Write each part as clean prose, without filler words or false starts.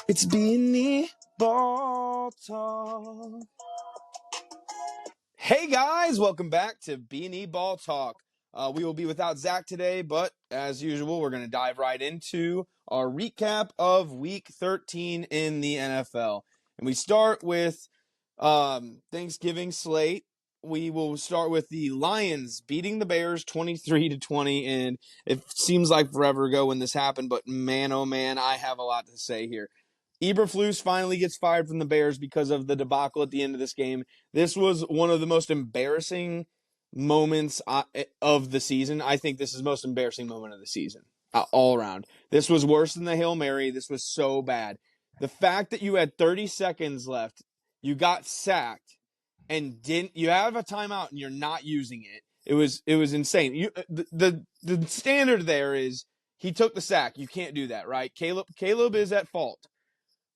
It's Beanie Ball Talk. Hey guys, welcome back to Beanie Ball Talk. We will be without Zach today, but as usual, we're going to dive right into our recap of Week 13 in the NFL. And we start with Thanksgiving slate. We will start with the Lions beating the Bears 23-20, and it seems like forever ago when this happened, but man, oh man, I have a lot to say here. Eberflus finally gets fired from the Bears because of the debacle at the end of this game. This was one of the most embarrassing moments of the season. I think this is the most embarrassing moment of the season all around. This was worse than the Hail Mary. This was so bad. The fact that you had 30 seconds left, you got sacked, and you have a timeout and you're not using it. It was insane. The standard there is he took the sack. You can't do that, right? Caleb is at fault.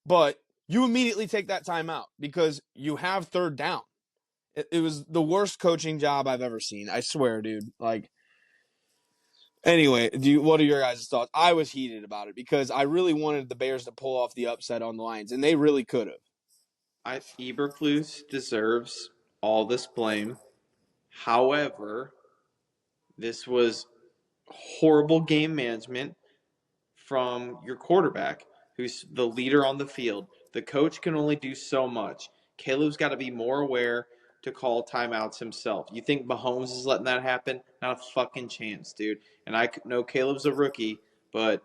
But you immediately take that timeout because you have third down. It was the worst coaching job I've ever seen. I swear, dude. Anyway, what are your guys' thoughts? I was heated about it because I really wanted the Bears to pull off the upset on the Lions, and they really could have. Eberflus deserves all this blame. However, this was horrible game management from your quarterback, who's the leader on the field. The coach can only do so much. Caleb's got to be more aware to call timeouts himself. You think Mahomes is letting that happen? Not a fucking chance, dude. And I know Caleb's a rookie, but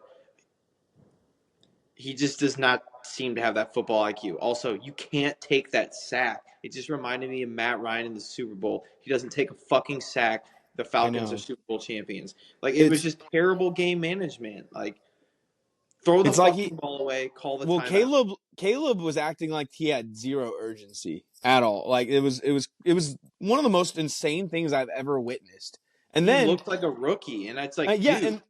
he just does not seem to have that football IQ. Also, you can't take that sack. It just reminded me of Matt Ryan in the Super Bowl. He doesn't take a fucking sack. The Falcons are Super Bowl champions. It was just terrible game management. Throw the fucking ball away, call the timeout. Caleb was acting like he had zero urgency at all. It was one of the most insane things I've ever witnessed. And he looked like a rookie, and it's dude.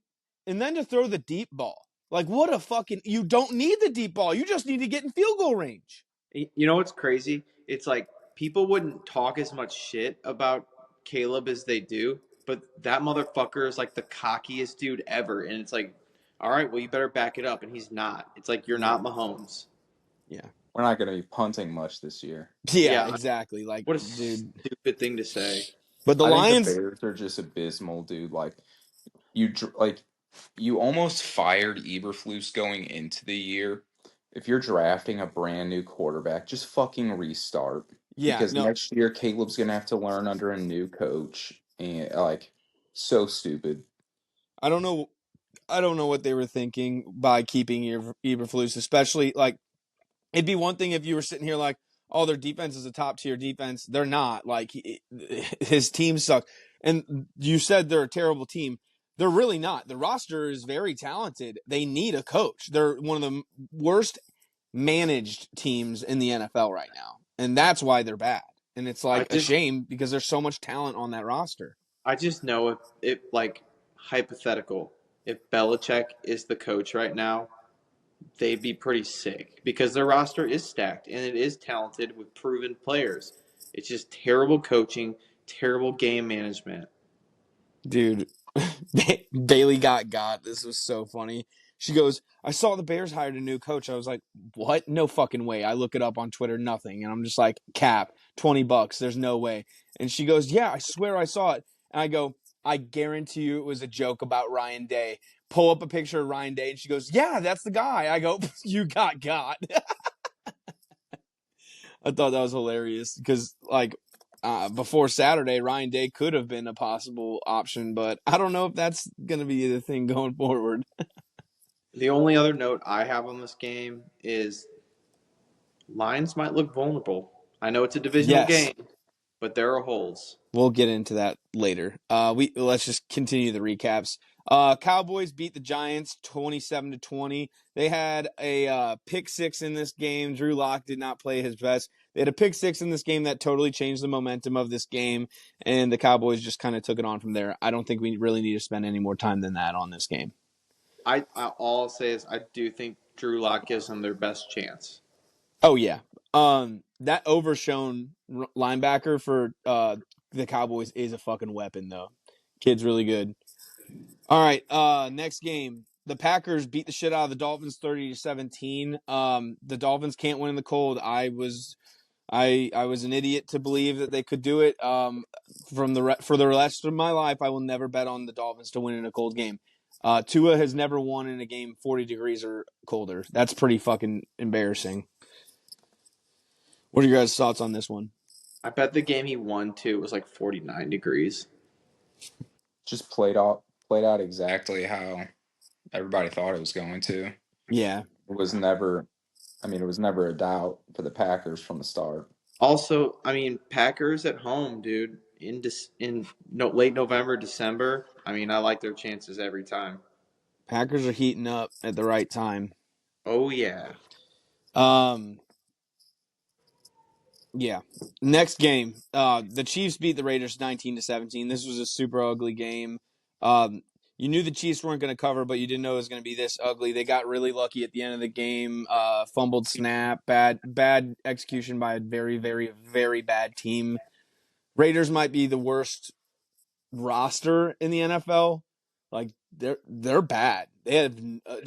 And then to throw the deep ball. What a fucking... You don't need the deep ball. You just need to get in field goal range. You know what's crazy? It's people wouldn't talk as much shit about Caleb as they do, but that motherfucker is the cockiest dude ever. And it's all right, well, you better back it up. And he's not. It's you're not Mahomes. Yeah. We're not going to be punting much this year. Yeah, exactly. What a stupid thing to say. But the Lions... the Bears are just abysmal, dude. You almost fired Eberflus going into the year. If you're drafting a brand new quarterback, just fucking restart. Yeah, because next year Caleb's gonna have to learn under a new coach, and so stupid. I don't know what they were thinking by keeping Eberflus, especially it'd be one thing if you were sitting here oh, their defense is a top tier defense. They're not. His team sucks. And you said they're a terrible team. They're really not. The roster is very talented. They need a coach. They're one of the worst managed teams in the NFL right now. And that's why they're bad. And it's a shame because there's so much talent on that roster. I just know if hypothetical, if Belichick is the coach right now, they'd be pretty sick because their roster is stacked and it is talented with proven players. It's just terrible coaching, terrible game management. Dude, Bailey got. This was so funny. She goes, I saw the Bears hired a new coach. I was like, what? No fucking way. I look it up on Twitter, nothing. And I'm just like, cap, $20. There's no way. And she goes, yeah, I swear I saw it. And I go, I guarantee you it was a joke about Ryan Day. Pull up a picture of Ryan Day. And she goes, yeah, that's the guy. I go, you got. I thought that was hilarious because, before Saturday, Ryan Day could have been a possible option, but I don't know if that's going to be the thing going forward. The only other note I have on this game is Lions might look vulnerable. I know it's a divisional game, but there are holes. We'll get into that later. Let's just continue the recaps. Cowboys beat the Giants 27-20. They had a pick six in this game. Drew Lock did not play his best. They had a pick six in this game that totally changed the momentum of this game, and the Cowboys just kind of took it on from there. I don't think we really need to spend any more time than that on this game. All I'll say is I do think Drew Lock gives them their best chance. Oh, yeah. That overshown linebacker for the Cowboys is a fucking weapon, though. Kid's really good. All right, next game. the Packers beat the shit out of the Dolphins 30-17. The Dolphins can't win in the cold. I was an idiot to believe that they could do it. For the rest of my life, I will never bet on the Dolphins to win in a cold game. Tua has never won in a game 40 degrees or colder. That's pretty fucking embarrassing. What are your guys' thoughts on this one? I bet the game he won too was like 49 degrees. Just played out exactly how everybody thought it was going to. Yeah. It was never a doubt for the Packers from the start. Also, I mean, Packers at home, dude, late November, December. I mean, I like their chances every time. Packers are heating up at the right time. Oh yeah. Yeah. Next game, the Chiefs beat the Raiders 19-17. This was a super ugly game. You knew the Chiefs weren't going to cover, but you didn't know it was going to be this ugly. They got really lucky at the end of the game. Fumbled snap, bad execution by a very, very, very bad team. Raiders might be the worst roster in the NFL. Like they're bad. They're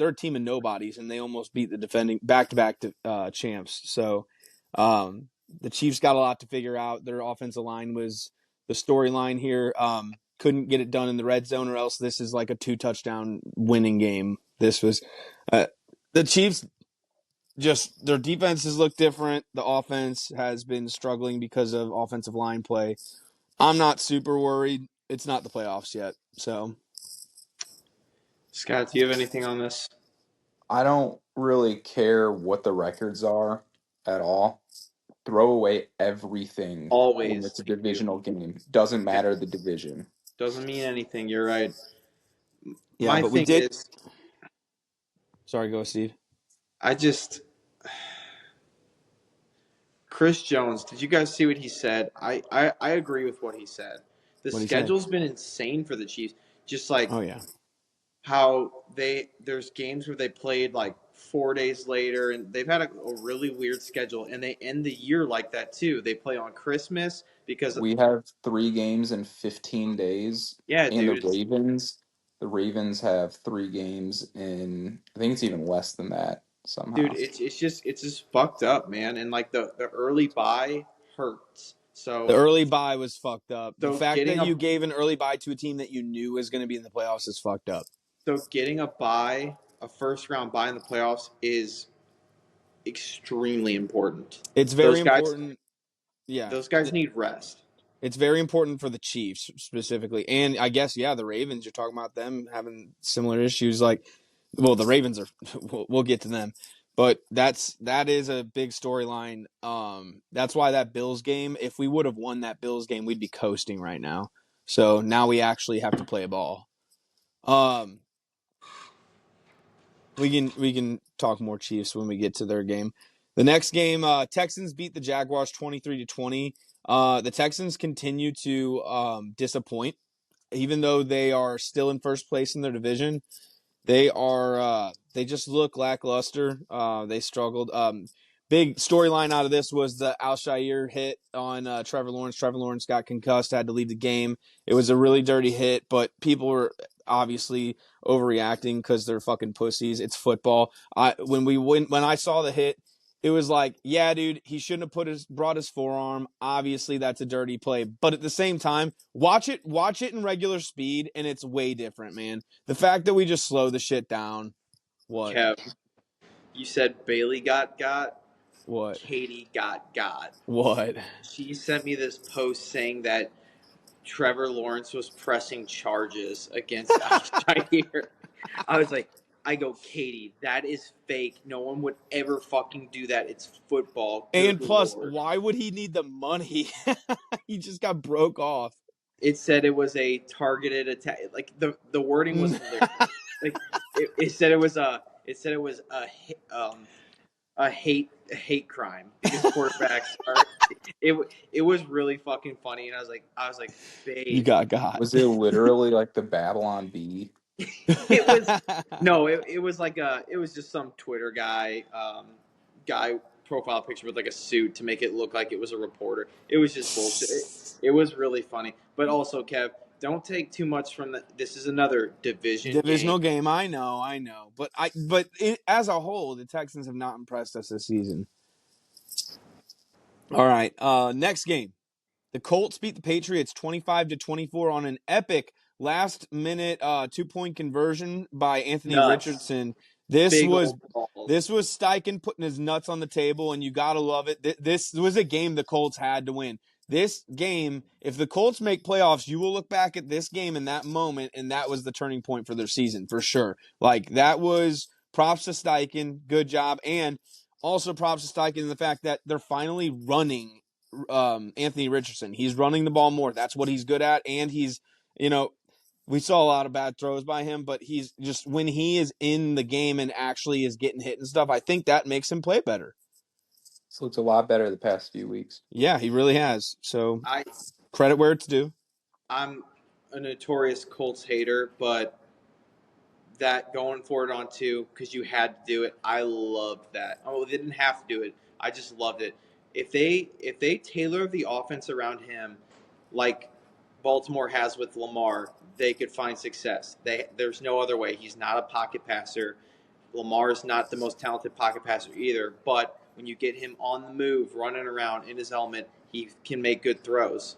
a team of nobodies, and they almost beat the defending back-to-back champs. So the Chiefs got a lot to figure out. Their offensive line was the storyline here. Couldn't get it done in the red zone, or else this is like a 2-touchdown winning game. This was the Chiefs. Just their defenses look different. The offense has been struggling because of offensive line play. I'm not super worried. It's not the playoffs yet, so. Scott, do you have anything on this? I don't really care what the records are at all. Throw away everything when Always. it's a Thank you. divisional game. Doesn't matter the division. Doesn't mean anything. You're right. Yeah, My but we thing did. is, Sorry, go Steve. Chris Jones, did you guys see what he said? I agree with what he said. The What'd he say? schedule's been insane for the Chiefs. Just like Oh yeah, how there's games where they played like 4 days later, and they've had a really weird schedule, and they end the year like that too. They play on Christmas because We have 3 games in 15 days. yeah, And dude, the Ravens have 3 games in, I think it's even less than that somehow. it's just fucked up, man. And like the early bye hurts. the early bye was fucked up. The So fact getting that a you gave an early bye to a team that you knew was going to be in the playoffs is fucked up. so getting a first round bye in the playoffs is extremely important. It's very Those guys important. Yeah, those guys need rest. it's very important for the Chiefs specifically, and I guess the Ravens. You're talking about them having similar issues. Like, well, the Ravens are. We'll get to them, but that is a big storyline. That's why that Bills game. If we would have won that Bills game, we'd be coasting right now. So now we actually have to play a ball. We can talk more Chiefs when we get to their game. The next game, Texans beat the Jaguars 23-20. The Texans continue to disappoint, even though they are still in first place in their division. They just look lackluster. They struggled. Big storyline out of this was the Alshire hit on Trevor Lawrence. Trevor Lawrence got concussed, had to leave the game. It was a really dirty hit, but people were obviously overreacting because they're fucking pussies. It's football. When I saw the hit, it was like, yeah, dude, he shouldn't have brought his forearm. Obviously, that's a dirty play. But at the same time, watch it in regular speed, and it's way different, man. The fact that we just slow the shit down. What? Kev, you said Bailey got. What? Katie got. What? She sent me this post saying that Trevor Lawrence was pressing charges against Alshire. I go, Katie, that is fake. No one would ever fucking do that. It's football. Good And plus, Lord. why would he need the money? He just got broke off. It said it was a targeted attack. Like the wording was hilarious. Like it said it was a hate crime because quarterbacks are. It was really fucking funny, and I was like, babe. You got. Was it literally like the Babylon Bee? It was no, it was like it was just some Twitter guy profile picture with like a suit to make it look like it was a reporter. It was just bullshit. It was really funny, but also Kev, don't take too much from the. This is another division game. Divisional game, I know, but as a whole, the Texans have not impressed us this season. All right, next game. The Colts beat the Patriots 25-24 on an epic last-minute 2-point conversion by Anthony Nuts. Richardson. This Big was old balls. Steichen putting his nuts on the table, and you gotta love it. This was a game the Colts had to win. This game, if the Colts make playoffs, you will look back at this game in that moment, and that was the turning point for their season for sure. Like that was props to Steichen, good job, and also props to Steichen in the fact that they're finally running Anthony Richardson. He's running the ball more. That's what he's good at, and he's we saw a lot of bad throws by him, but he's just when he is in the game and actually is getting hit and stuff, I think that makes him play better. This looks a lot better the past few weeks. Yeah, he really has. So I credit where it's due. I'm a notorious Colts hater, but that going for it on 2 because you had to do it. I loved that. Oh, they didn't have to do it. I just loved it. If they tailor the offense around him, like Baltimore has with Lamar, they could find success. There's no other way. He's not a pocket passer. Lamar's not the most talented pocket passer either, but when you get him on the move, running around in his element, he can make good throws.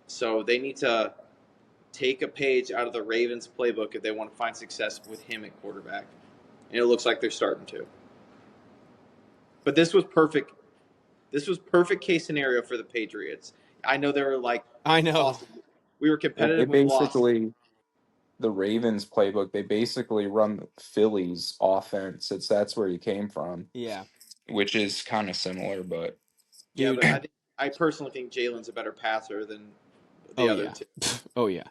So they need to take a page out of the Ravens playbook if they want to find success with him at quarterback. And it looks like they're starting to. But this was perfect. This was perfect case scenario for the Patriots. I know they were like, I know. awesome. We were They competitive. We lost. basically, the Ravens playbook, they basically run Philly's offense. That's where he came from. Yeah. Which is kind of similar, but Yeah, Dude. but I personally think Jalen's a better passer than the other two. Oh yeah.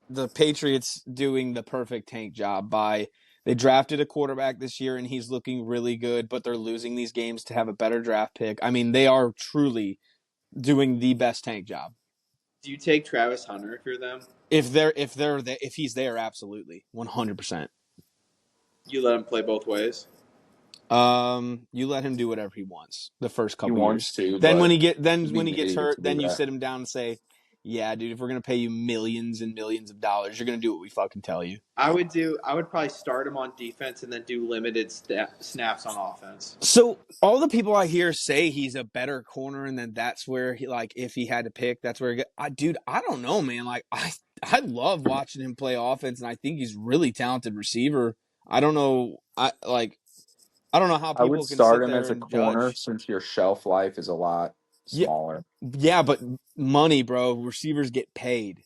The Patriots doing the perfect tank job by they drafted a quarterback this year and he's looking really good, but they're losing these games to have a better draft pick. I mean, they are truly doing the best tank job. Do you take Travis Hunter if you're them? If he's there, absolutely, 100%. You let him play both ways. You let him do whatever he wants the first couple he wants years. to. Then but when he he'd when he be gets an idiot hurt, to do then you that. sit him down and say, "Yeah, dude, if we're gonna pay you millions and millions of dollars, you're gonna do what we fucking tell you." I would probably start him on defense and then do limited snaps on offense. So all the people I hear say he's a better corner, and then that's where he like if he had to pick, that's where he dude, I don't know, man. Like I love watching him play offense, and I think he's really talented receiver. I don't know, I don't know how I people would can start sit him there as a and corner judge. since your shelf life is a lot Yeah, smaller. yeah, but money, bro. Receivers get paid.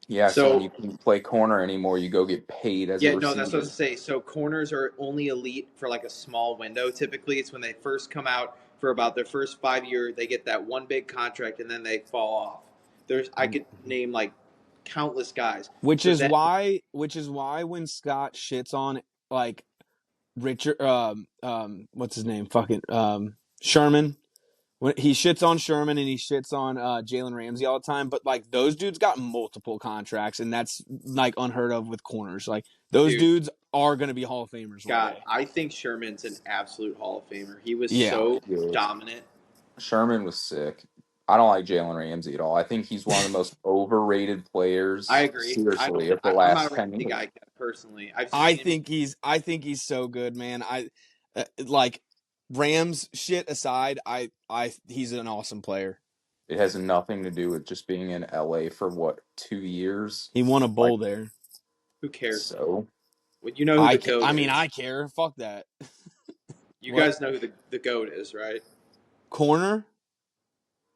Yeah, so So when you can't play corner anymore, you go get paid as a yeah, no, receiver. that's what I was say. So corners are only elite for like a small window. Typically, it's when they first come out for about their first 5 years, they get that one big contract and then they fall off. I could name like countless guys. Which So is that why when Scott shits on like Richard what's his name? Fucking Sherman. When he shits on Sherman and he shits on Jalen Ramsey all the time, but like those dudes got multiple contracts, and that's like unheard of with corners. Like those dudes are gonna be Hall of Famers one day. I think Sherman's an absolute Hall of Famer. He was Yeah. so Yeah. dominant. Sherman was sick. I don't like Jalen Ramsey at all. I think he's one of the most overrated players. I agree. Seriously, of the I'm last not a 10 Ramsey years. guy personally. I think he's so good, man. Like Rams shit aside, he's an awesome player. It has nothing to do with just being in LA for what, 2 years. He won a bowl there. Who cares? So Well, you know who the GOAT is. I mean, I care. Fuck that. You guys know who the GOAT is, right? Corner.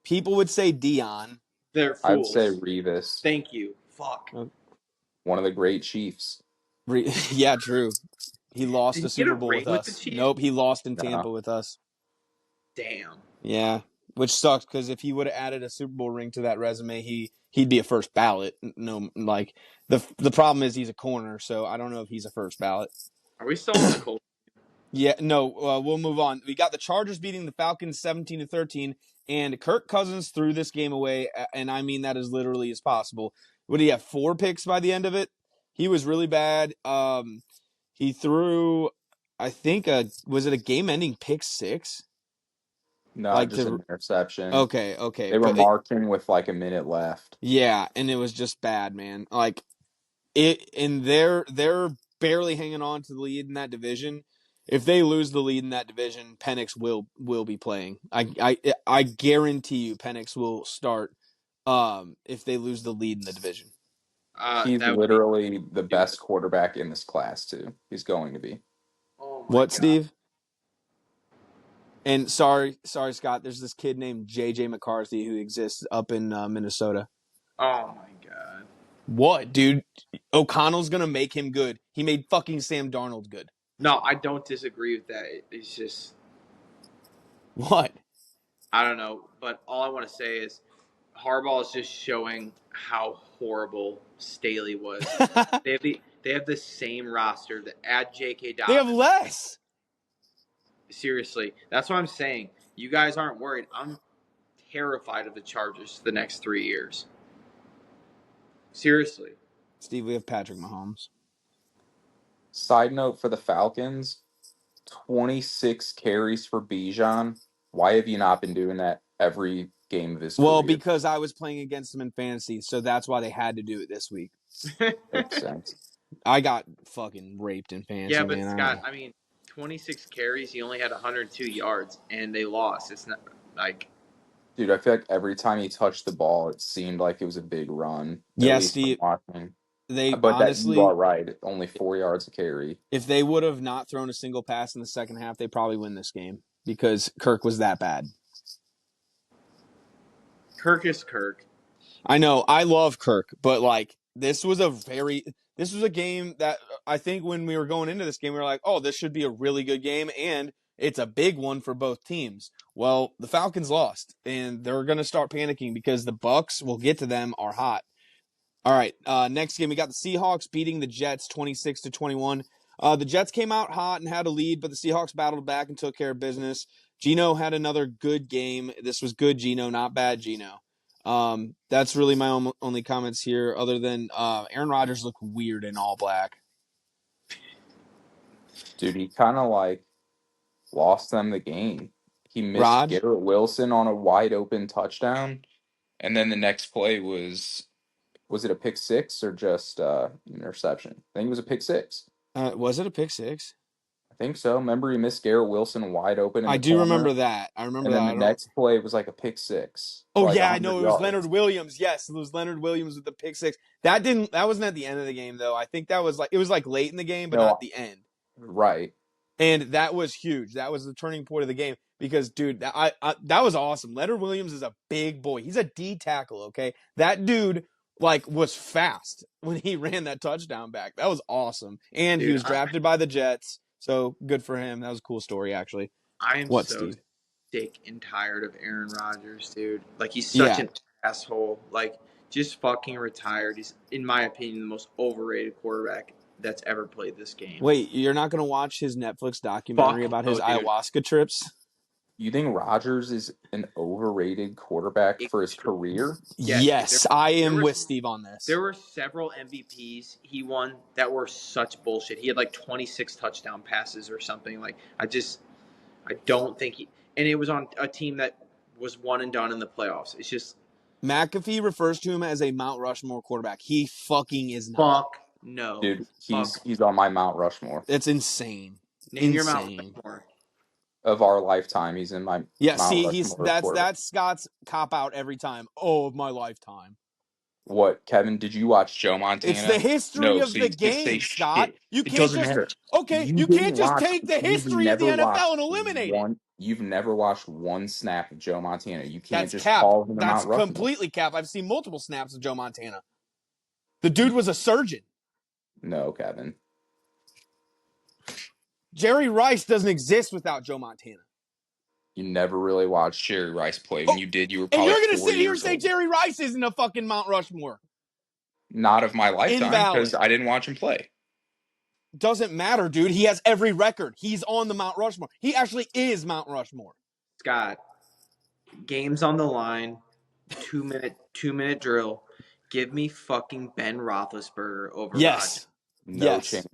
People would say Dion. They're fools. I'd say Revis. Thank you. Fuck. One of the great Chiefs. Yeah, true. He lost the Super Bowl with us. Nope, he lost in Tampa with us. Damn. Yeah, which sucks because if he would have added a Super Bowl ring to that resume, he'd be a first ballot. No, like the problem is he's a corner, so I don't know if he's a first ballot. Are we still on the Colts? Yeah, no, we'll move on. We got the Chargers beating the Falcons 17-13, and Kirk Cousins threw this game away, and I mean that as literally as possible. What did he have, 4 picks by the end of it? He was really bad. He threw, I think, was it a game-ending pick 6? No, Like just an interception. okay, They were but marching with like a minute left. yeah, and it was just bad, man. Like and they're barely hanging on to the lead in that division. If they lose the lead in that division, Penix will be playing. I guarantee you Penix will start if they lose the lead in the division. He's That would be literally the stupid. best quarterback in this class too. He's going to be. Oh my What, god. Steve? And sorry, Scott. There's this kid named J.J. McCarthy who exists up in Minnesota. Oh my god. What, dude? O'Connell's gonna make him good. He made fucking Sam Darnold good. No, I don't disagree with that. It's just What? I don't know, but all I want to say is Harbaugh is just showing how horrible Staley was. They have the same roster that add J.K. They have Dobbins. less. Seriously, that's what I'm saying. You guys aren't worried. I'm terrified of the Chargers the next 3 years. Seriously. Steve, we have Patrick Mahomes. Side note for the Falcons, 26 carries for Bijan. Why have you not been doing that every game of his Well, career? because I was playing against him in fantasy, so that's why they had to do it this week. Makes sense. I got fucking raped in fantasy, Yeah, but man. Scott, I mean, 26 carries, he only had 102 yards, and they lost. It's not like Dude, I feel like every time he touched the ball, it seemed like it was a big run. Yeah, At least from Steve. watching. They But that you honestly, are right. Only 4 yards a carry. if they would have not thrown a single pass in the second half, they probably win this game because Kirk was that bad. Kirk is Kirk. I know, I love Kirk, but like this was a game that I think when we were going into this game, we were like, oh, this should be a really good game, and it's a big one for both teams. Well, the Falcons lost, and they're going to start panicking because the Bucks, we'll get to them, are hot. All right, next game, we got the Seahawks beating the Jets 26-21. The Jets came out hot and had a lead, but the Seahawks battled back and took care of business. Geno had another good game. This was good Geno, not bad Geno. That's really my only comments here, other than Aaron Rodgers looked weird in all black. Dude, he kind of like lost them the game. He missed Rod? Garrett Wilson on a wide open touchdown. And then the next play was it a pick six or just interception? I think it was a pick six. Was it a pick six? I think so. Remember he missed Garrett Wilson wide open in the I do corner? remember that. I remember And then that. the next play was like a pick six. Oh like yeah, I know 100 it was yards. Leonard Williams. Yes, it was Leonard Williams with the pick six. That wasn't at the end of the game though. I think that was like it was like late in the game, but No, not at the end. Right. And that was huge. That was the turning point of the game because, dude, that was awesome. Leonard Williams is a big boy. He's a D tackle, okay? That dude, like, was fast when he ran that touchdown back. That was awesome. And Dude, he was drafted by the Jets, so good for him. That was a cool story, actually. I am What, so Steve? sick and tired of Aaron Rodgers, dude. Like, he's such Yeah. an asshole. Like, just fucking retired. He's, in my opinion, the most overrated quarterback that's ever played this game. Wait, you're not going to watch his Netflix documentary Fuck about his no, dude. ayahuasca trips? You think Rodgers is an overrated quarterback for his career? Yes, I am with Steve on this. There were several MVPs he won that were such bullshit. He had like 26 touchdown passes or something. Like, I don't think he, and it was on a team that was one and done in the playoffs. It's just McAfee refers to him as a Mount Rushmore quarterback. He fucking is not. fuck no. Dude, he's on my Mount Rushmore. That's insane. Name your Mount Rushmore. Of our lifetime, he's in my Yeah, Mount see, Rushmore. that's Scott's cop out every time. Oh, of my lifetime. What, Kevin? Did you watch Joe Montana? It's the history of the game, Scott. You can't doesn't just matter. okay. You can't just take the history of the NFL and eliminate it. You've never watched one snap of Joe Montana. You can't That's just cap. call him a That's Mount Rushmore. completely cap. I've seen multiple snaps of Joe Montana. The dude was a surgeon. No, Kevin. Jerry Rice doesn't exist without Joe Montana. You never really watched Jerry Rice play. When you did, you were probably And you're going to 4 sit here and years say old. Jerry Rice isn't a fucking Mount Rushmore. Not of my lifetime, Invalid. because I didn't watch him play. Doesn't matter, dude. He has every record. He's on the Mount Rushmore. He actually is Mount Rushmore. Scott, games on the line, 2-minute drill. Give me fucking Ben Roethlisberger over Yes. Rodgers. no chance.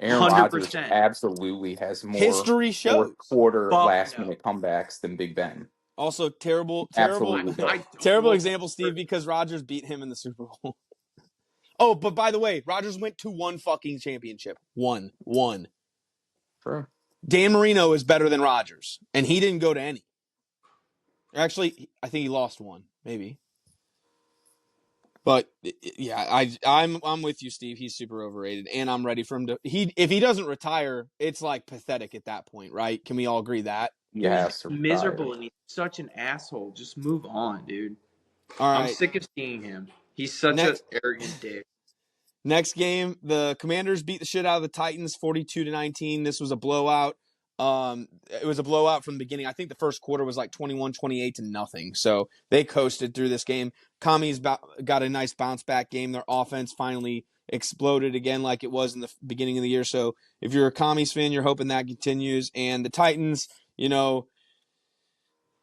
Aaron Rodgers 100%. absolutely has more History fourth shows. quarter Fuck last no. minute comebacks than Big Ben. Also, terrible, Absolutely I does. don't terrible know. example, Steve, because Rodgers beat him in the Super Bowl. Oh, but by the way, Rodgers went to one fucking championship. One. True. Dan Marino is better than Rodgers, and he didn't go to any. Actually, I think he lost one, maybe. But yeah, I'm with you, Steve. He's super overrated, and I'm ready for him to. If he doesn't retire, it's like pathetic at that point, right? Can we all agree that? He Dude, he's has to retire. miserable and he's such an asshole. Just move on, dude. All I'm right. sick of seeing him. He's such an Next, arrogant dick. next game, the Commanders beat the shit out of the Titans, 42-19. This was a blowout. It was a blowout from the beginning. I think the first quarter was like 21-28 to nothing. So they coasted through this game. Commies got a nice bounce back game. Their offense finally exploded again like it was in the beginning of the year. So if you're a Commies fan, you're hoping that continues. And the Titans, Will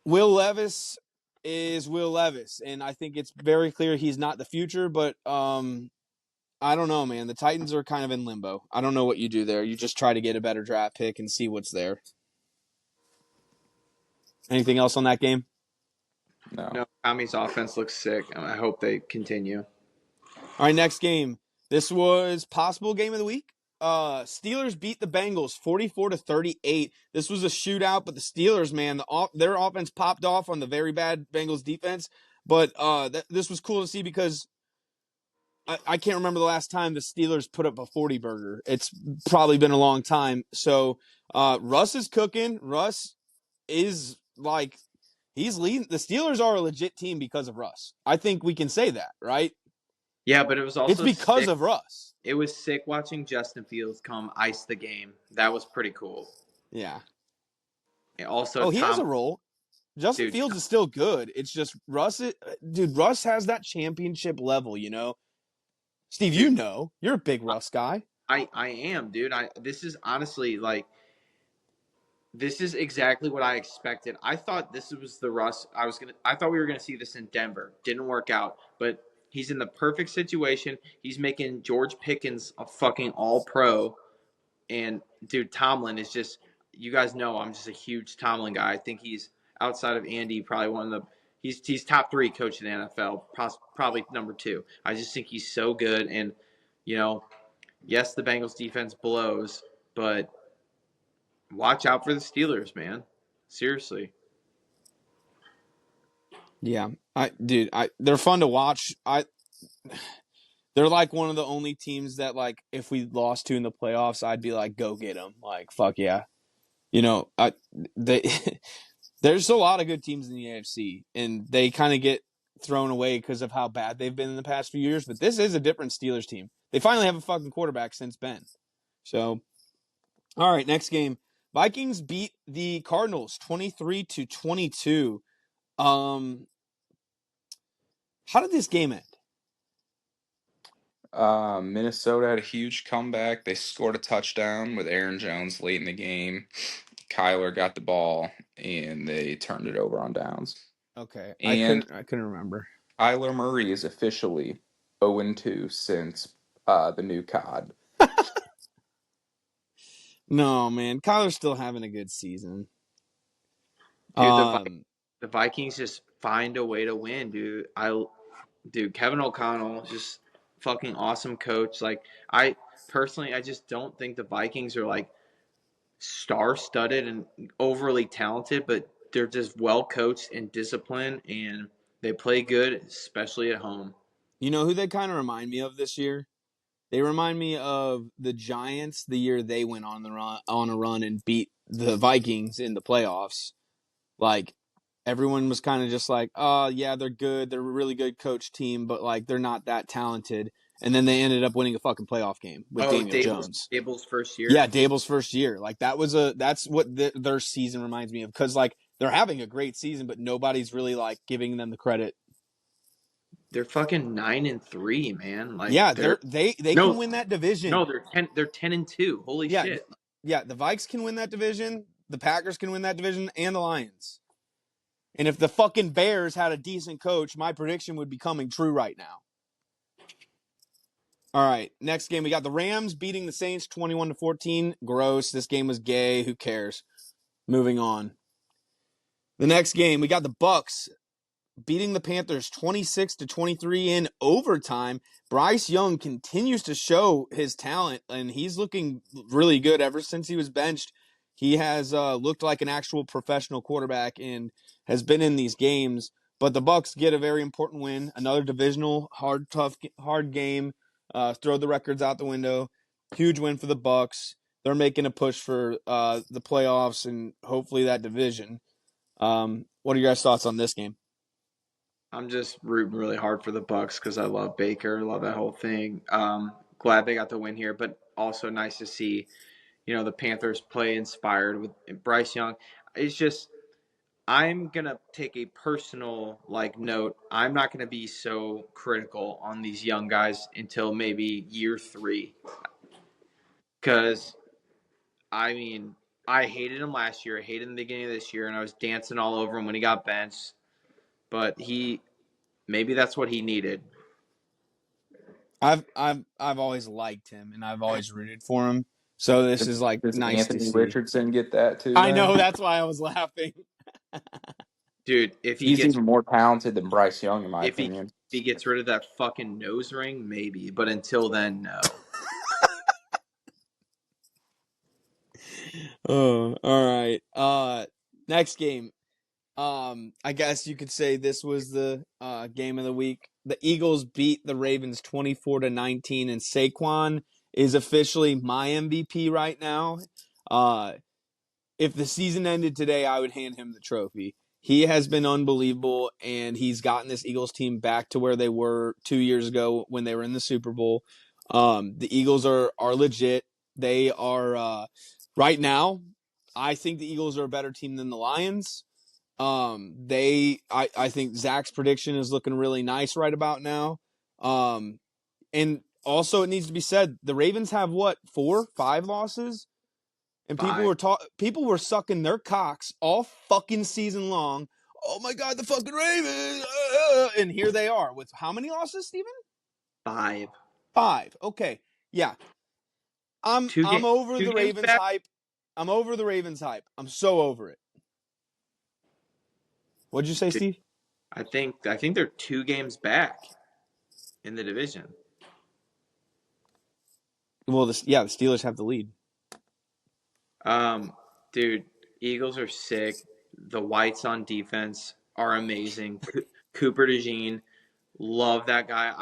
Levis is Will Levis, and I think it's very clear he's not the future, but I don't know, man. The Titans are kind of in limbo. I don't know what you do there. You just try to get a better draft pick and see what's there. Anything else on that game? No, Tommy's offense looks sick. I hope they continue. All right, next game. This was possible game of the week. Steelers beat the Bengals 44-38. This was a shootout, but the Steelers, man, their offense popped off on the very bad Bengals defense. But this was cool to see because I can't remember the last time the Steelers put up a 40 burger. It's probably been a long time. So Russ is cooking. Russ is like, he's leading. The Steelers are a legit team because of Russ. I think we can say that, right? Yeah, but it was also It's because sick. of Russ. It was sick watching Justin Fields come ice the game. That was pretty cool. Yeah. And also, he has a role. Justin Fields is still good. It's just Russ. Russ has that championship level, Steve, Dude, you're a big Russ guy. I am, dude. This is honestly this is exactly what I expected. I thought this was the Russ. I thought we were gonna see this in Denver. Didn't work out, but he's in the perfect situation. He's making George Pickens a fucking all pro. And dude, Tomlin is just, you guys know I'm just a huge Tomlin guy. I think he's outside of Andy, probably one of the he's top 3 coach in the NFL, probably number 2. I just think he's so good. And yes, the Bengals defense blows, but watch out for the Steelers, man. Seriously. Yeah, they're fun to watch. They're like one of the only teams that, like, if we lost to in the playoffs, I'd be like, go get them. Like, fuck yeah. There's a lot of good teams in the AFC, and they kind of get thrown away because of how bad they've been in the past few years. But this is a different Steelers team. They finally have a fucking quarterback since Ben. So, all right, next game. Vikings beat the Cardinals 23-22. How did this game end? Minnesota had a huge comeback. They scored a touchdown with Aaron Jones late in the game. Kyler got the ball, and they turned it over on downs. Okay, And I couldn't remember. Kyler Murray is officially 0-2 since the new COD. No, man. Kyler's still having a good season. Dude, the Vikings just find a way to win, dude. Kevin O'Connell, just fucking awesome coach. Like, I just don't think the Vikings are like star-studded and overly talented, but they're just well coached and disciplined, and they play good, especially at home. You know who they kind of remind me of this year? They remind me of the Giants the year they went on a run and beat the Vikings in the playoffs. Like, everyone was kind of just like, oh, yeah, they're good. They're a really good coach team, but, like, they're not that talented. And then they ended up winning a fucking playoff game with Daniel Jones. Daboll's first year? Yeah, Daboll's first year. Like, that's what their season reminds me of. Because, like, they're having a great season, but nobody's really, like, giving them the credit. They're fucking 9-3, man. Like, yeah, they can win that division. No, they're 10-2. Holy shit. Yeah, the Vikes can win that division, the Packers can win that division, and the Lions. And if the fucking Bears had a decent coach, my prediction would be coming true right now. All right, next game we got the Rams beating the Saints 21-14. Gross. This game was gay. Who cares? Moving on. The next game we got the Bucks beating the Panthers 26-23 in overtime. Bryce Young continues to show his talent, and he's looking really good ever since he was benched. He has looked like an actual professional quarterback and has been in these games. But the Bucks get a very important win, another divisional hard game. Throw the records out the window. Huge win for the Bucks. They're making a push for the playoffs and hopefully that division. What are your guys' thoughts on this game? I'm just rooting really hard for the Bucks because I love Baker, love that whole thing. Glad they got the win here, but also nice to see, the Panthers play inspired with Bryce Young. It's just I'm gonna take a personal note. I'm not gonna be so critical on these young guys until maybe year 3, because I mean I hated him last year. I hated him in the beginning of this year, and I was dancing all over him when he got benched. But maybe that's what he needed. I've always liked him and I've always rooted for him. So this is Does nice Anthony to see. Richardson get that too? I then? know, that's why I was laughing. Dude, if he He's gets even more talented than Bryce Young, in my if he opinion. if he gets rid of that fucking nose ring, maybe. But until then, no. Oh, all right. Next game. I guess you could say this was the game of the week. The Eagles beat the Ravens 24-19, and Saquon is officially my MVP right now. If the season ended today, I would hand him the trophy. He has been unbelievable, and he's gotten this Eagles team back to where they were 2 years ago when they were in the Super Bowl. The Eagles are legit. They are right now. I think the Eagles are a better team than the Lions. I think Zach's prediction is looking really nice right about now. And also it needs to be said, the Ravens have what, 5 losses? And people were sucking their cocks all fucking season long. Oh my God, the fucking Ravens! And here they are with how many losses, Steven? 5. 5. Okay, yeah. I'm over the Ravens back? hype. I'm over the Ravens hype. I'm so over it. What'd you say, Dude, Steve? I think they're 2 games back in the division. Well, the Steelers have the lead. Dude, Eagles are sick. The whites on defense are amazing. Cooper DeJean, love that guy.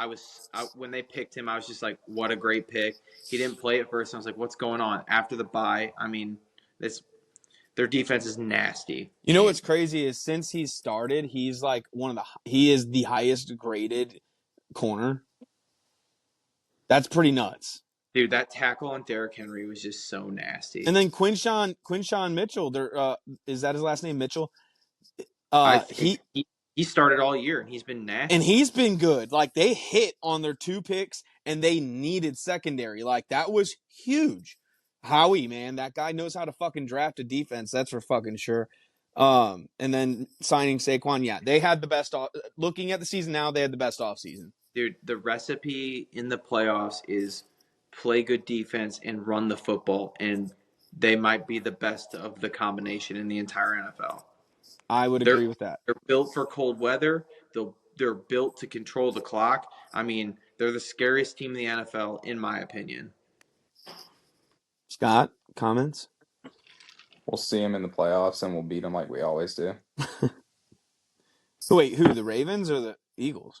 When they picked him, I was just like, what a great pick. He didn't play at first. I was like, what's going on? After the bye, I mean, their defense is nasty. You know what's crazy is since he's started, he's like he is the highest graded corner. That's pretty nuts. Dude, that tackle on Derrick Henry was just so nasty. And then Quinshon Mitchell, is that his last name, Mitchell? I think he started all year and he's been nasty. And he's been good. Like they hit on their 2 picks and they needed secondary. Like that was huge. Howie, man, that guy knows how to fucking draft a defense. That's for fucking sure. And then signing Saquon, yeah, they had the best. Looking at the season now, they had the best offseason. Dude, the recipe in the playoffs is play good defense and run the football, and they might be the best of the combination in the entire NFL. I would agree with that. They're built for cold weather. They're built to control the clock. I mean, they're the scariest team in the NFL, in my opinion. Scott, comments? We'll see them in the playoffs, and we'll beat them like we always do. Wait, who? The Ravens or the Eagles?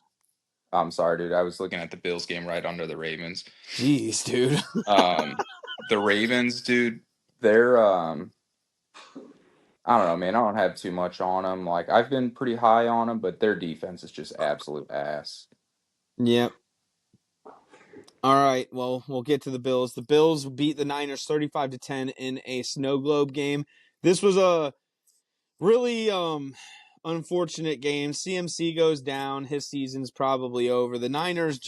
I'm sorry, dude. I was looking Looking at the Bills game right under the Ravens. Jeez, dude. The Ravens, dude. They're I don't know, man. I don't have too much on them. Like I've been pretty high on them, but their defense is just absolute ass. Yep. All right. Well, we'll get to the Bills. The Bills beat the Niners 35-10 in a snow globe game. This was a really unfortunate game. CMC goes down. His season's probably over. The Niners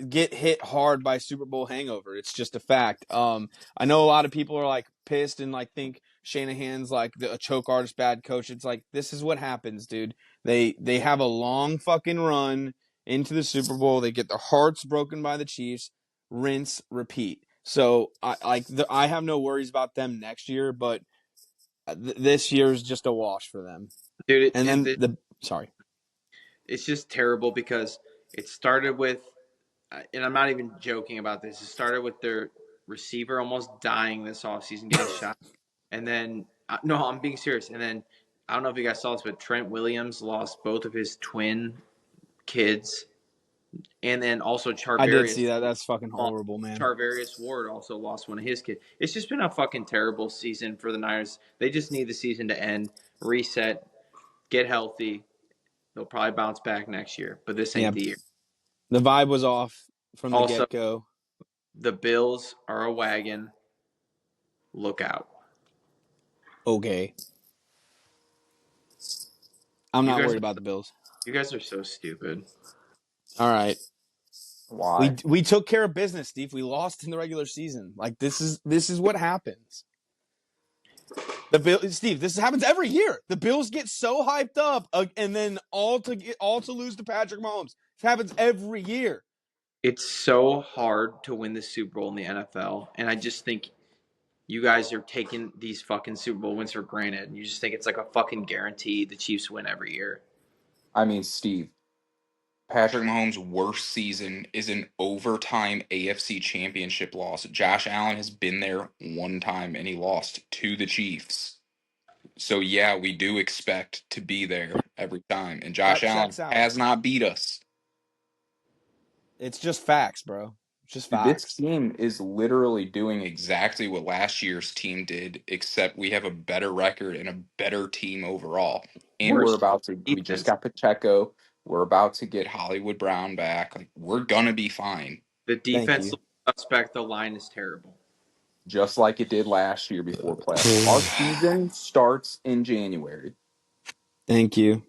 get hit hard by Super Bowl hangover. It's just a fact. I know a lot of people are like pissed and like think Shanahan's like a choke artist, bad coach. It's like this is what happens, dude. They have a long fucking run into the Super Bowl. They get their hearts broken by the Chiefs. Rinse, repeat. So I have no worries about them next year, but this year is just a wash for them. Dude, And then sorry. it's just terrible because it started with, and I'm not even joking about this. It started with their receiver almost dying this offseason, getting shot, and then no, I'm being serious. And then I don't know if you guys saw this, but Trent Williams lost both of his twin kids, and then also I did see Charvarius. that. That's fucking horrible, man. Charvarius Ward also lost one of his kids. It's just been a fucking terrible season for the Niners. They just need the season to end, reset, get healthy. They'll probably bounce back next year, but this ain't the year. The vibe was off from the Also, get-go. the Bills are a wagon. Look out. Okay. I'm not worried about the Bills. You guys are so stupid. All right. Why? We took care of business, Steve. We lost in the regular season. Like this is what happens. Steve, this happens every year. The Bills get so hyped up, and then all to lose to Patrick Mahomes. It happens every year. It's so hard to win the Super Bowl in the NFL, and I just think you guys are taking these fucking Super Bowl wins for granted. You just think it's like a fucking guarantee the Chiefs win every year. I mean, Steve, Patrick Mahomes' worst season is an overtime AFC Championship loss. Josh Allen has been there one time, and he lost to the Chiefs. So, yeah, we do expect to be there every time. And Josh That Allen checks out. has not beat us. It's just facts, bro. Just this facts. team is literally doing Exactly what last year's team did, except we have a better record and a better team overall. And we're Worst about to. We defense. just got Pacheco. We're about to get Hollywood Brown back. Like, we're gonna be fine. The defense you. looks suspect. The line is terrible. Just like it did last year before playoffs. Our season starts in January. Thank you.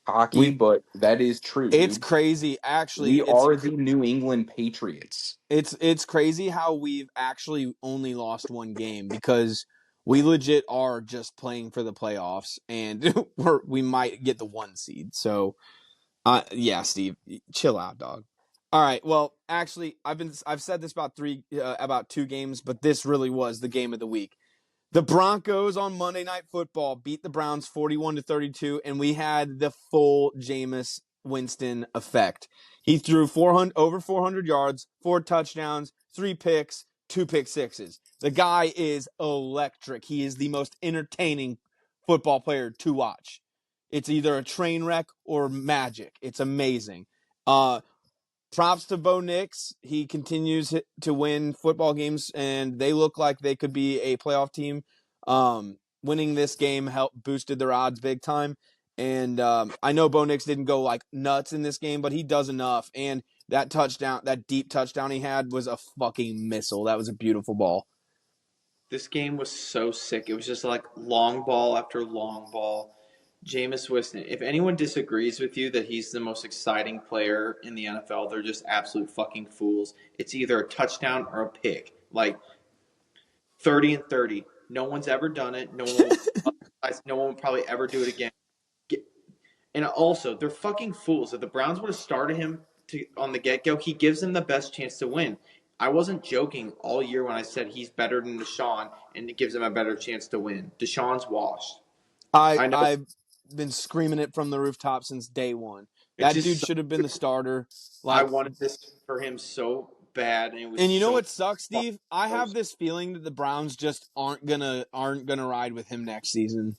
Hockey, but that is true. It's dude. crazy. Actually, We are the New England Patriots. It's crazy how we've actually only lost one game because we legit are just playing for the playoffs, and we might get the 1 seed. So, yeah, Steve, chill out, dog. All right. Well, actually, I've said this about 2 games, but this really was the game of the week. The Broncos on Monday Night Football beat the Browns 41-32, and we had the full Jameis Winston effect. He threw over 400 yards, 4 touchdowns, 3 picks, 2 pick sixes. The guy is electric. He is the most entertaining football player to watch. It's either a train wreck or magic. It's amazing. Props to Bo Nix. He continues to win football games, and they look like they could be a playoff team. Winning this game boosted their odds big time. And I know Bo Nix didn't go like nuts in this game, but he does enough. And that deep touchdown he had was a fucking missile. That was a beautiful ball. This game was so sick. It was just like long ball after long ball. Jameis Winston, if anyone disagrees with you that he's the most exciting player in the NFL, they're just absolute fucking fools. It's either a touchdown or a pick. Like 30 and 30. No one's ever done it. No one will probably ever do it again. And also, they're fucking fools. If the Browns would have started him on the get-go, he gives them the best chance to win. I wasn't joking all year when I said he's better than Deshaun and it gives him a better chance to win. Deshaun's washed. I've been screaming it from the rooftop since day one. That dude should have been the starter. I wanted this for him so bad, and you know what sucks, Steve? I have this feeling that the Browns just aren't gonna ride with him next season.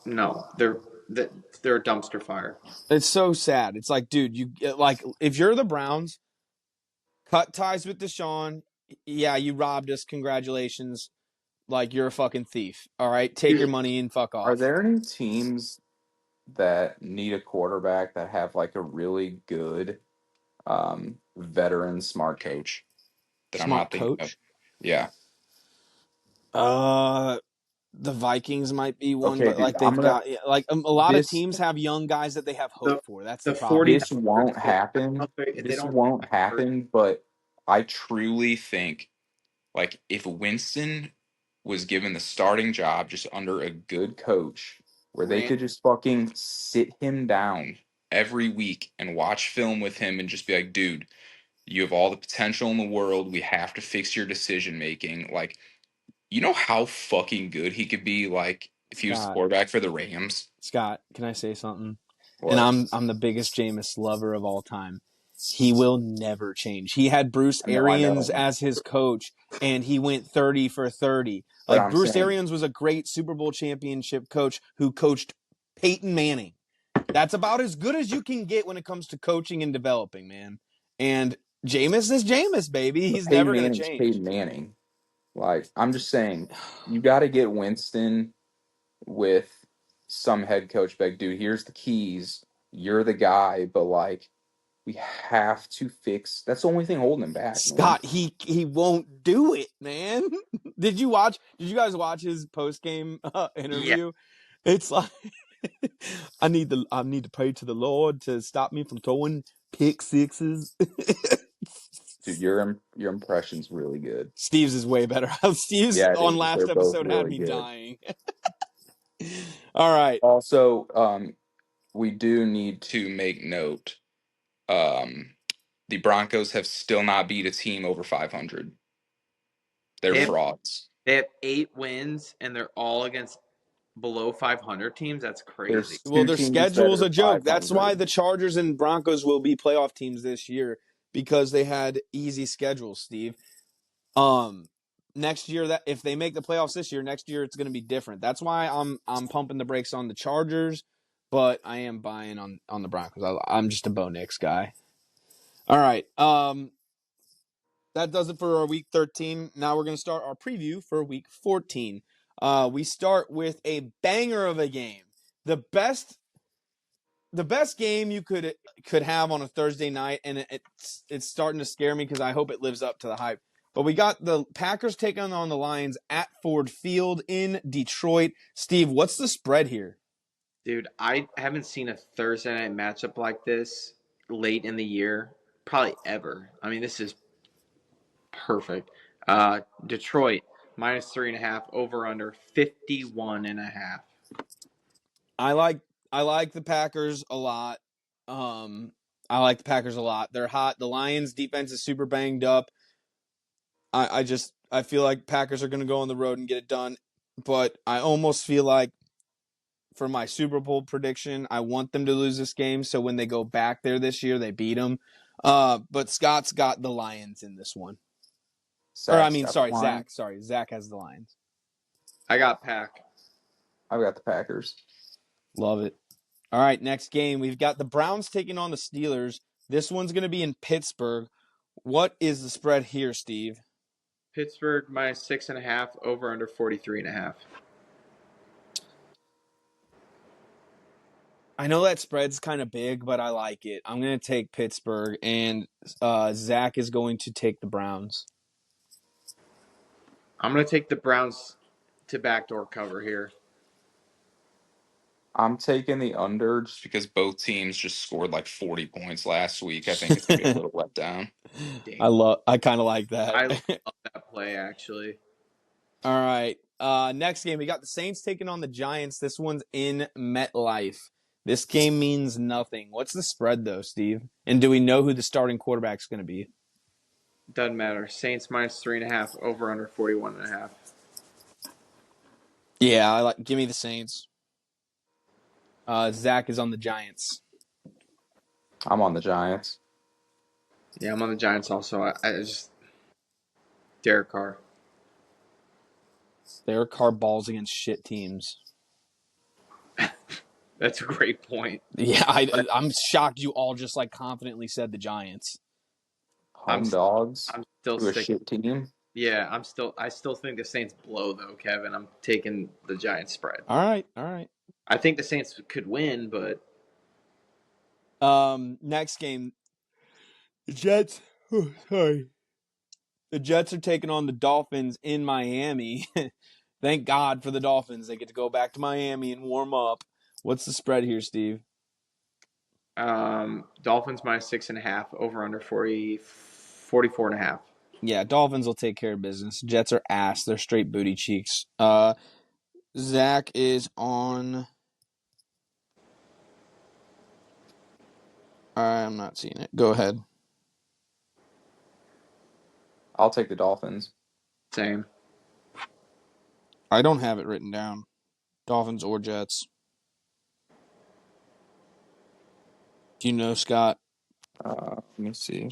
No, they're a dumpster fire. It's so sad. It's like, dude, if you're the Browns, cut ties with Deshaun. Yeah, you robbed us. Congratulations. Like, you're a fucking thief. All right, take your money and fuck off. Are there any teams that need a quarterback that have like a really good veteran smart coach? That Smart I'm not thinking coach? of. Yeah. The Vikings might be one, Okay, but dude, like they've got like a lot of teams have young guys that they have hope for. That's the problem. This won't happen. This won't happen, but I truly think, like, if Winston was given the starting job just under a good coach where they could just fucking sit him down. every week and watch film with him and just be like, dude, you have all the potential in the world. We have to fix your decision making. Like, you know how fucking good he could be, like, if he was the Scott. quarterback for the Rams? Scott, can I say something? What? And I'm the biggest Jameis lover of all time. He will never change. He had Bruce I know. Arians as his coach, and he went 30 for 30. But Like, I'm Bruce saying, Arians was a great Super Bowl championship coach who coached Peyton Manning. That's about as good as you can get when it comes to coaching and developing, man. And Jameis is Jameis, baby. He's Peyton never going to Manning's change. Peyton Manning. Like, I'm just saying, you got to get Winston with some head coach. Like, dude, here's the keys. You're the guy, but like, we have to fix. That's the only thing holding him back, man. Scott, he won't do it, man. Did you guys watch his post game interview? It's like I need to pray to the Lord to stop me from throwing pick sixes. Dude, your impression's really good. Steve's is way better. Steve's Yeah, on dude, last they're both episode had really me good. dying. All right. Also, we do need To make note, the Broncos have still not beat a team over 500. They're They have, frauds. they have 8 wins, and they're all against below 500 teams. That's crazy. there's Well, two their teams that schedule's are a joke. That's 500. why the Chargers and Broncos will be playoff teams this year because they had easy schedules, Steve. Next year, that if they make the playoffs this year, next year it's going to be different. That's why I'm pumping the brakes on the Chargers, but I am buying on the Broncos. I'm just a Bo Nix guy. All right. That does it for our week 13. Now we're going to start our preview for week 14. We start with a banger of a game. The best game you could have on a Thursday night, and it's starting to scare me because I hope it lives up to the hype. But we got the Packers taking on the Lions at Ford Field in Detroit. Steve, what's the spread here? Dude, I haven't seen a Thursday night matchup like this late in the year, probably ever. I mean, this is perfect. Detroit -3.5, over under 51.5. I like the Packers a lot. I like the Packers a lot. They're hot. The Lions defense is super banged up. I feel like Packers are going to go on the road and get it done, but I almost feel like for my Super Bowl prediction, I want them to lose this game so when they go back there this year, they beat them. But Scott's got the Lions in this one. Zach. Sorry, Zach has the Lions. I got Pack. I've got the Packers. Love it. All right, next game. We've got the Browns taking on the Steelers. This one's going to be in Pittsburgh. What is the spread here, Steve? Pittsburgh -6.5, over under 43.5. I know that spread's kind of big, but I like it. I'm going to take Pittsburgh, and Zach is going to take the Browns. I'm going to take the Browns to backdoor cover here. I'm taking the under Just because both teams just scored like 40 points last week, I think it's going to be a little let down. I kind of like that. I love that play, actually. All right. Next game, we got the Saints taking on the Giants. This one's in MetLife. This game means nothing. What's the spread, though, Steve? And do we know who the starting quarterback's going to be? Doesn't matter. Saints -3.5, over under 41.5. Yeah, give me the Saints. Zach is on the Giants. I'm on the Giants. Yeah, I'm on the Giants also. I just Derek Carr. Derek Carr balls against shit teams. That's a great point. Yeah, I'm shocked you all just confidently said the Giants. Home dogs I'm still to a sticking. shit team. Yeah, I still think the Saints blow though, Kevin. I'm taking the Giants spread. All right. I think the Saints could win, but Next game, the Jets. Oh, sorry. The Jets are taking on the Dolphins in Miami. Thank God for the Dolphins. They get to go back to Miami and warm up. What's the spread here, Steve? Dolphins -6.5, over under 44.5. Yeah, Dolphins will take care of business. Jets are ass. They're straight booty cheeks. Zach is on I'm not seeing it. Go ahead. I'll take the Dolphins. Same. I don't have it written down. Dolphins or Jets. Do you know, Scott? Let me see.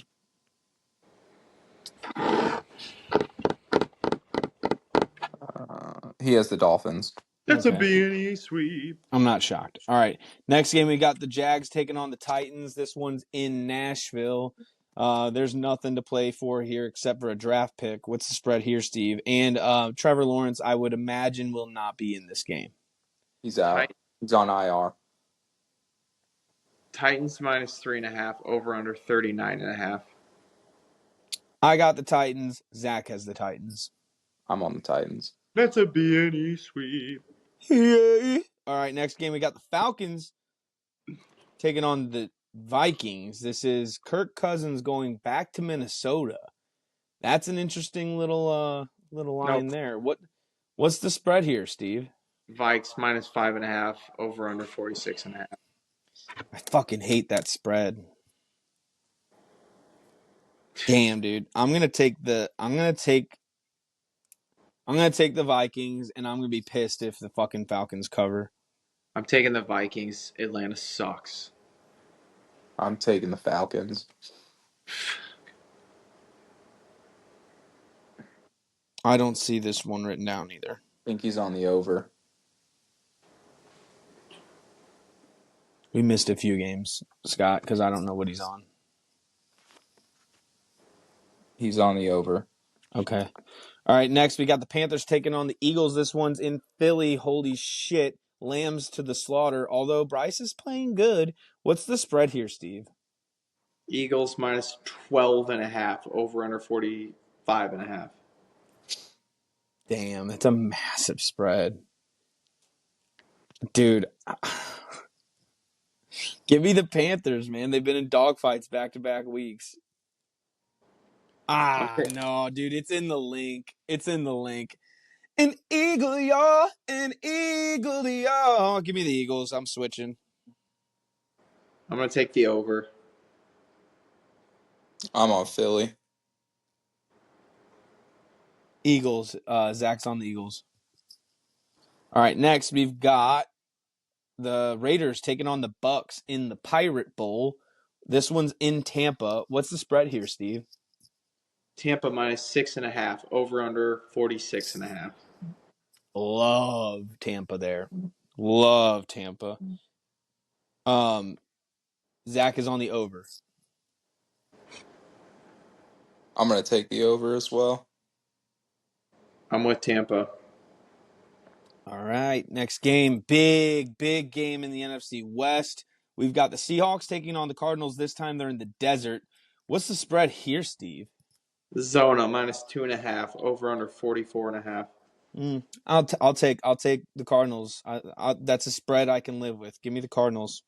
He has the Dolphins. That's Okay. a B&E sweep. I'm not shocked. All right. Next game, we got the Jags taking on the Titans. This one's in Nashville. There's nothing to play for here except for a draft pick. What's the spread here, Steve? And Trevor Lawrence, I would imagine, will not be in this game. He's out. He's on IR. Titans minus 3.5, over under 39.5. I got the Titans. Zach has the Titans. I'm on the Titans. That's a B&E sweep. Yay. All right, next game, we got the Falcons taking on the Vikings. This is Kirk Cousins going back to Minnesota. That's an interesting little line there. What's the spread here, Steve? Vikes minus 5.5, over under 46.5. I fucking hate that spread. Damn, dude. I'm gonna take the Vikings, and I'm gonna be pissed if the fucking Falcons cover. I'm taking the Vikings. Atlanta sucks. I'm taking the Falcons. I don't see this one written down either. I think he's on the over. We missed a few games, Scott, because I don't know what he's on. He's on the over. Okay. All right, next we got the Panthers taking on the Eagles. This one's in Philly. Holy shit. Lambs to the slaughter. Although Bryce is playing good. What's the spread here, Steve? Eagles minus 12.5, over under 45.5. Damn, it's a massive spread. Dude. Give me the Panthers, man. They've been in dogfights back-to-back weeks. No, dude. It's in the link. An eagle, y'all. An eagle, y'all. Give me the Eagles. I'm switching. I'm going to take the over. I'm on Philly. Eagles. Zach's on the Eagles. All right, next we've got the Raiders taking on the Bucks in the Pirate Bowl. This one's in Tampa. What's the spread here, Steve? Tampa minus 6.5, over under 46.5. Love Tampa there. Love Tampa. Zach is on the over. I'm going to take the over as well. I'm with Tampa. All right, next game. Big game in the NFC West. We've got the Seahawks taking on the Cardinals. This time they're in the desert. What's the spread here, Steve? Zona minus 2.5, over under 44.5. I'll take the Cardinals. That's a spread I can live with. Give me the Cardinals.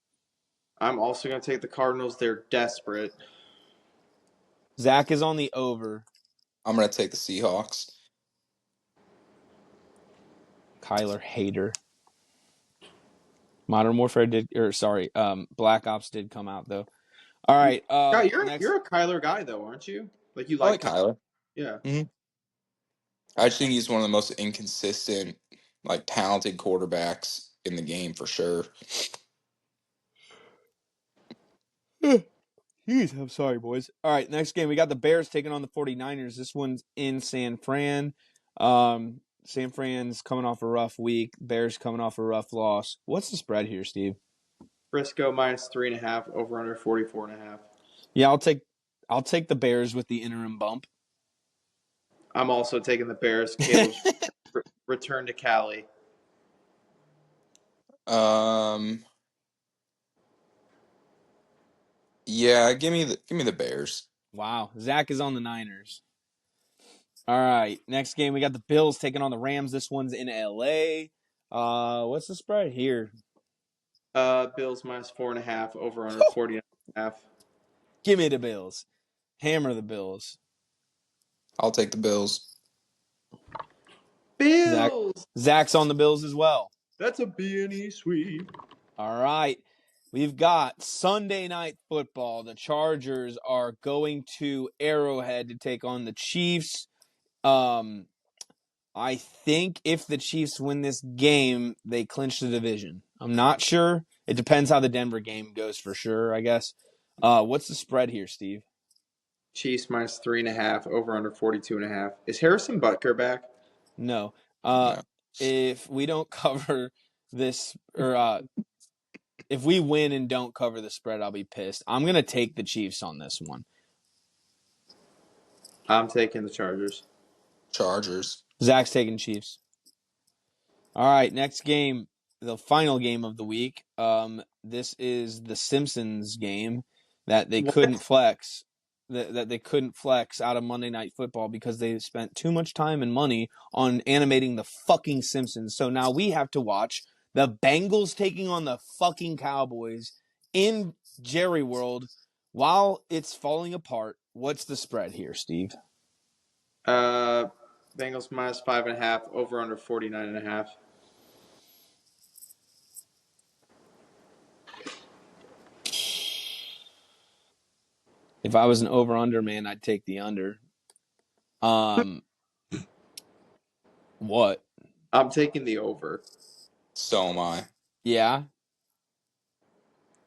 I'm also going to take the Cardinals. They're desperate. Zach is on the over. I'm going to take the Seahawks. Kyler hater. Modern Warfare Black Ops did come out though. All right. Yeah, you're a Kyler guy though, aren't you? Like you like Kyler. Yeah. Mm-hmm. I just think he's one of the most inconsistent, talented quarterbacks in the game for sure. Jeez, I'm sorry, boys. All right, next game. We got the Bears taking on the 49ers. This one's in San Fran. San Fran's coming off a rough week. Bears coming off a rough loss. What's the spread here, Steve? Frisco minus 3.5, over under 44.5. Yeah, I'll take the Bears with the interim bump. I'm also taking the Bears. Caleb's return to Cali. Yeah, give me the Bears. Wow, Zach is on the Niners. All right, next game we got the Bills taking on the Rams. This one's in LA. What's the spread here? Bills minus 4.5, over under 40.5. Give me the Bills. Hammer the Bills. I'll take the Bills. Bills. Zach's on the Bills as well. That's a B&E sweep. All right. We've got Sunday Night Football. The Chargers are going to Arrowhead to take on the Chiefs. I think if the Chiefs win this game, they clinch the division. I'm not sure. It depends how the Denver game goes for sure, I guess. What's the spread here, Steve? Chiefs minus 3.5, over under 42.5. Is Harrison Butker back? No. No. If we don't cover this, or if we win and don't cover the spread, I'll be pissed. I'm going to take the Chiefs on this one. I'm taking the Chargers. Chargers. Zach's taking Chiefs. All right, next game, the final game of the week. This is the Simpsons game that they What? couldn't flex. That they couldn't flex out of Monday Night Football because they spent too much time and money on animating the fucking Simpsons. So now we have to watch the Bengals taking on the fucking Cowboys in Jerry World while it's falling apart. What's the spread here, Steve? Bengals minus 5.5, over under 49.5. If I was an over-under man, I'd take the under. What? I'm taking the over. So am I. Yeah.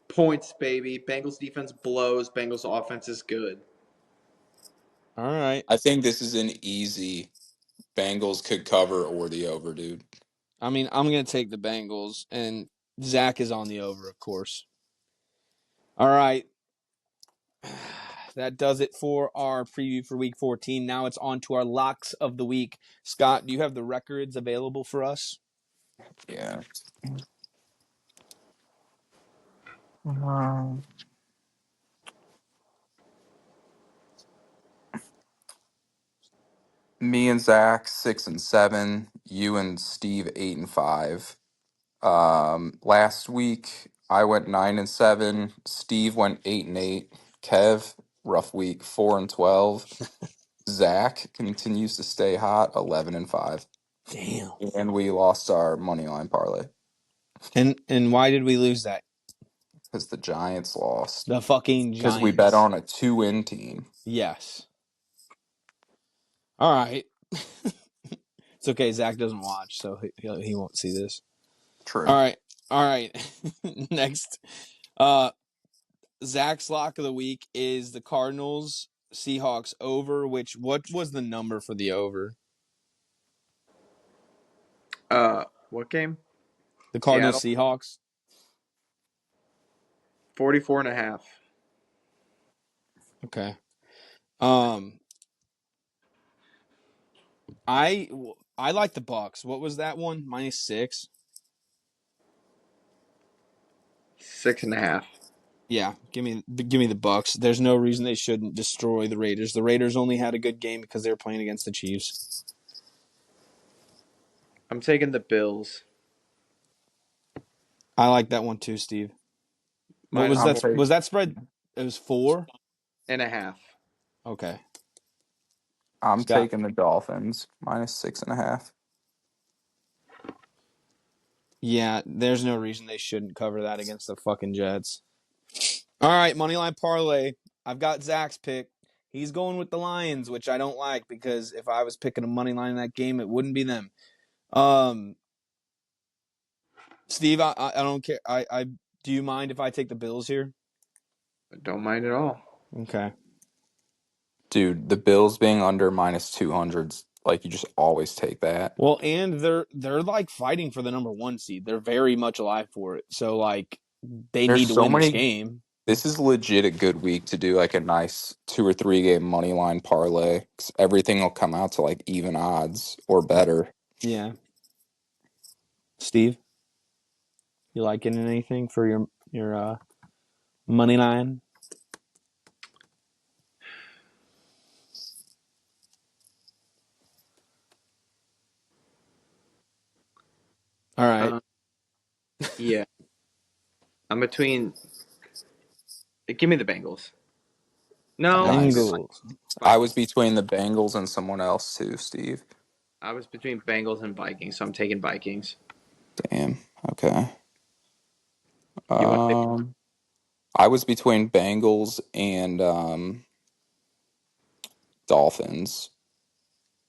Points, baby. Bengals defense blows. Bengals offense is good. All right. I think this is an easy Bengals could cover or the over, dude. I mean, I'm going to take the Bengals, and Zach is on the over, of course. All right. That does it for our preview for Week 14. Now it's on to our locks of the week. Scott, do you have the records available for us? Yeah. Me and Zach 6 and 7. You and Steve 8 and 5. Last week I went 9 and 7. Steve went 8 and 8. Kev, rough week, 4 and 12. Zach continues to stay hot, 11 and 5. Damn. And we lost our money line parlay And why did we lose that? because the Giants lost. The fucking Giants. Because we bet on a 2-win team. Yes. All right. It's okay. Zach doesn't watch, so he won't see this. True. All right. Next, Zach's lock of the week is the Cardinals Seahawks over. What was the number for the over? What game? The Cardinals Seahawks. 44.5. Okay. I like the Bucks. What was that one? -6. 6.5. Yeah, give me the Bucks. There's no reason they shouldn't destroy the Raiders. The Raiders only had a good game because they were playing against the Chiefs. I'm taking the Bills. I like that one too, Steve. What was that? Was that spread? It was 4.5. Okay. I'm Scott. taking the Dolphins -6.5. Yeah, there's no reason they shouldn't cover that against the fucking Jets. All right, Moneyline Parlay. I've got Zach's pick. He's going with the Lions, which I don't like because if I was picking a money line in that game, it wouldn't be them. Steve, I don't care. I do you mind if I take the Bills here? Don't mind at all. Okay. Dude, the Bills being under -200s, like you just always take that. Well, and they're like fighting for the number 1 seed. They're very much alive for it. So like they There's need to so win this many- game. This is legit a good week to do like a nice 2 or 3 game money line parlay. 'Cause everything will come out to like even odds or better. Yeah. Steve, you liking anything for your money line? All right. Yeah. I'm between. Give me the Bengals. No. Nice. Bengals. I was between the Bengals and someone else too, Steve. I was between Bengals and Vikings, so I'm taking Vikings. Damn. Okay. You want to take I was between Bengals and Dolphins.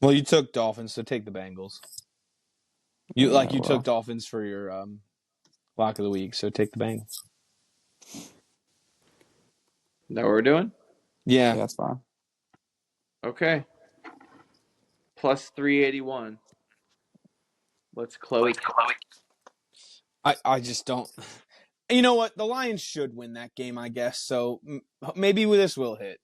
Well, you took Dolphins, so take the Bengals. Yeah, You took well, Dolphins for your lock of the week, so take the Bengals. that what we're doing? Yeah, yeah, that's fine. Okay. Plus 381. Let's Chloe. I just don't. You know what? The Lions should win that game, I guess. So maybe this will hit.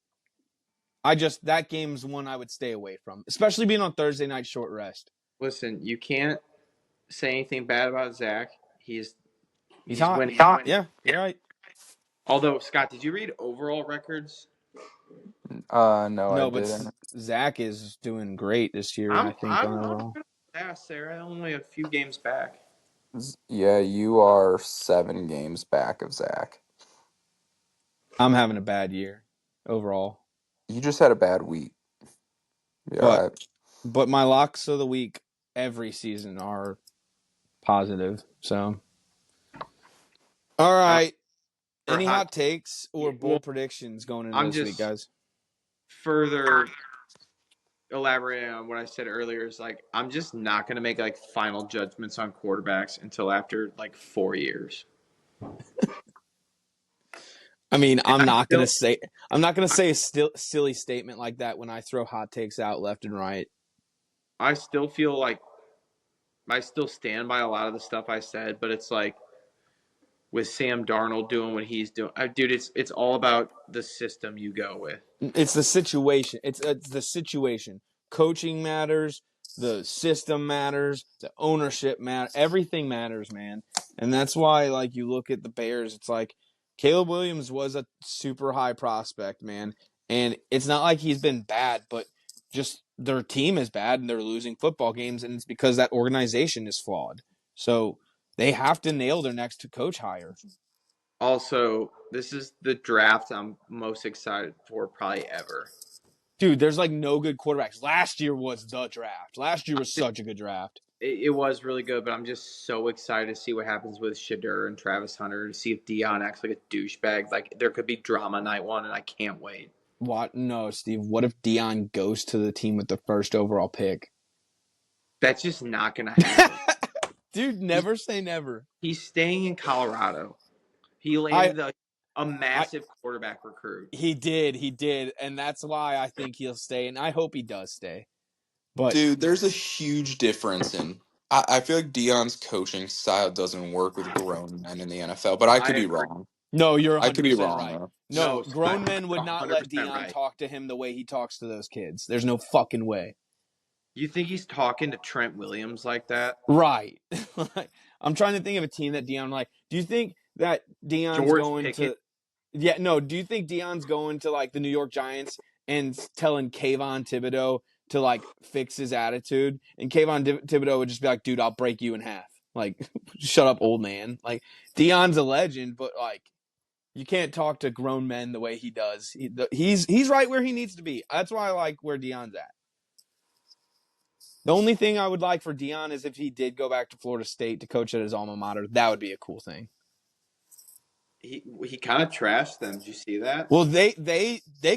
That game's one I would stay away from, especially being on Thursday night short rest. Listen, you can't say anything bad about Zach. He's He's he's hot. winning. Yeah, you're right. Although Scott, did you read overall records? No, I No, but didn't. Zach is doing great this year. I think on I'm overall. kind of fast there. I'm only a few games back. Yeah, you are 7 games back of Zach. I'm having a bad year overall, You just had a bad week. You're but all right. but my locks of the week every season are positive. So, all Uh, right. for Any hot, hot takes or well, bold predictions going into I'm this week, just guys? further elaborating on what I said earlier. Is like I'm just not gonna make like final judgments on quarterbacks until after like 4 years. I mean, And I'm not gonna say a silly statement like that when I throw hot takes out left and right. I still feel like I still stand by a lot of the stuff I said, but it's like with Sam Darnold doing what he's doing, dude. It's all about the system you go with. It's the situation. It's the situation. Coaching matters. The system matters. The ownership matters. Everything matters, man. And that's why, like, you look at the Bears. It's like Caleb Williams was a super high prospect, man. And it's not like he's been bad, but just their team is bad and they're losing football games, and it's because that organization is flawed. So they have to nail their next coach hire. Also, this is the draft I'm most excited for probably ever. Dude, there's like no good quarterbacks. Last year was the draft. Last year was such a good draft. It was really good, but I'm just so excited to see what happens with Shadur and Travis Hunter and see if Dion acts like a douchebag. Like there could be drama night one, and I can't wait. What? No, Steve. What if Dion goes to the team with the first overall pick? That's just not gonna happen. Dude, never say never. He's staying in Colorado. He I, landed a I, massive quarterback recruit. he did, and that's why I think he'll stay, and I hope he does stay. But Dude, there's a huge difference in. I feel like Dion's coaching style doesn't work with grown men in the NFL, but I I could be agree. wrong. no, you're I could be 100% wrong right. though. No, No, grown Scott, men would not let 100% Dion right. talk to him the way he talks to those kids. There's no fucking way. You think he's talking to Trent Williams like that? Right. I'm trying to think of a team that Dion like. Do you think that Dion's George going Pickett. to? Yeah, no. Do you think Dion's going to like the New York Giants and telling Kayvon Thibodeau to like fix his attitude? And Kayvon Thibodeau would just be like, "Dude, I'll break you in half." Like, shut up, old man. Like, Dion's a legend, but like, you can't talk to grown men the way he does. He's right where he needs to be. That's why I like where Dion's at. The only thing I would like for Dion is if he did go back to Florida State to coach at his alma mater. That would be a cool thing. He kind of trashed them. Did you see that? Well, they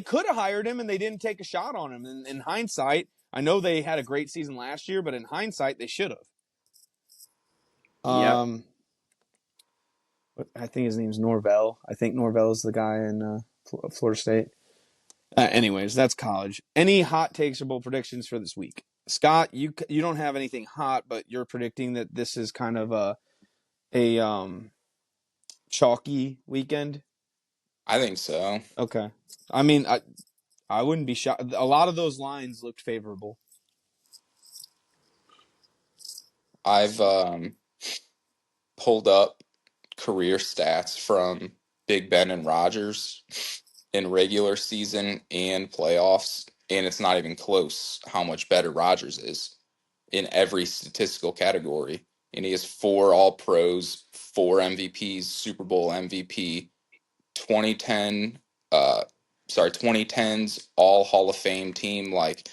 could have hired him and they didn't take a shot on him. In hindsight, I know they had a great season last year, but in hindsight, they should have. Yep. I think his name's Norvell. I think Norvell is the guy in Florida State. Anyways, that's college. Any hot takes or bold predictions for this week? Scott, you don't have anything hot, but you're predicting that this is kind of a chalky weekend. I think so. Okay. I mean, I wouldn't be shocked. A lot of those lines looked favorable. I've pulled up career stats from Big Ben and Rodgers in regular season and playoffs, and it's not even close how much better Rodgers is in every statistical category. And he has 4 All Pros, 4 MVPs, Super Bowl MVP, 2010, 2010s All Hall of Fame team. Like,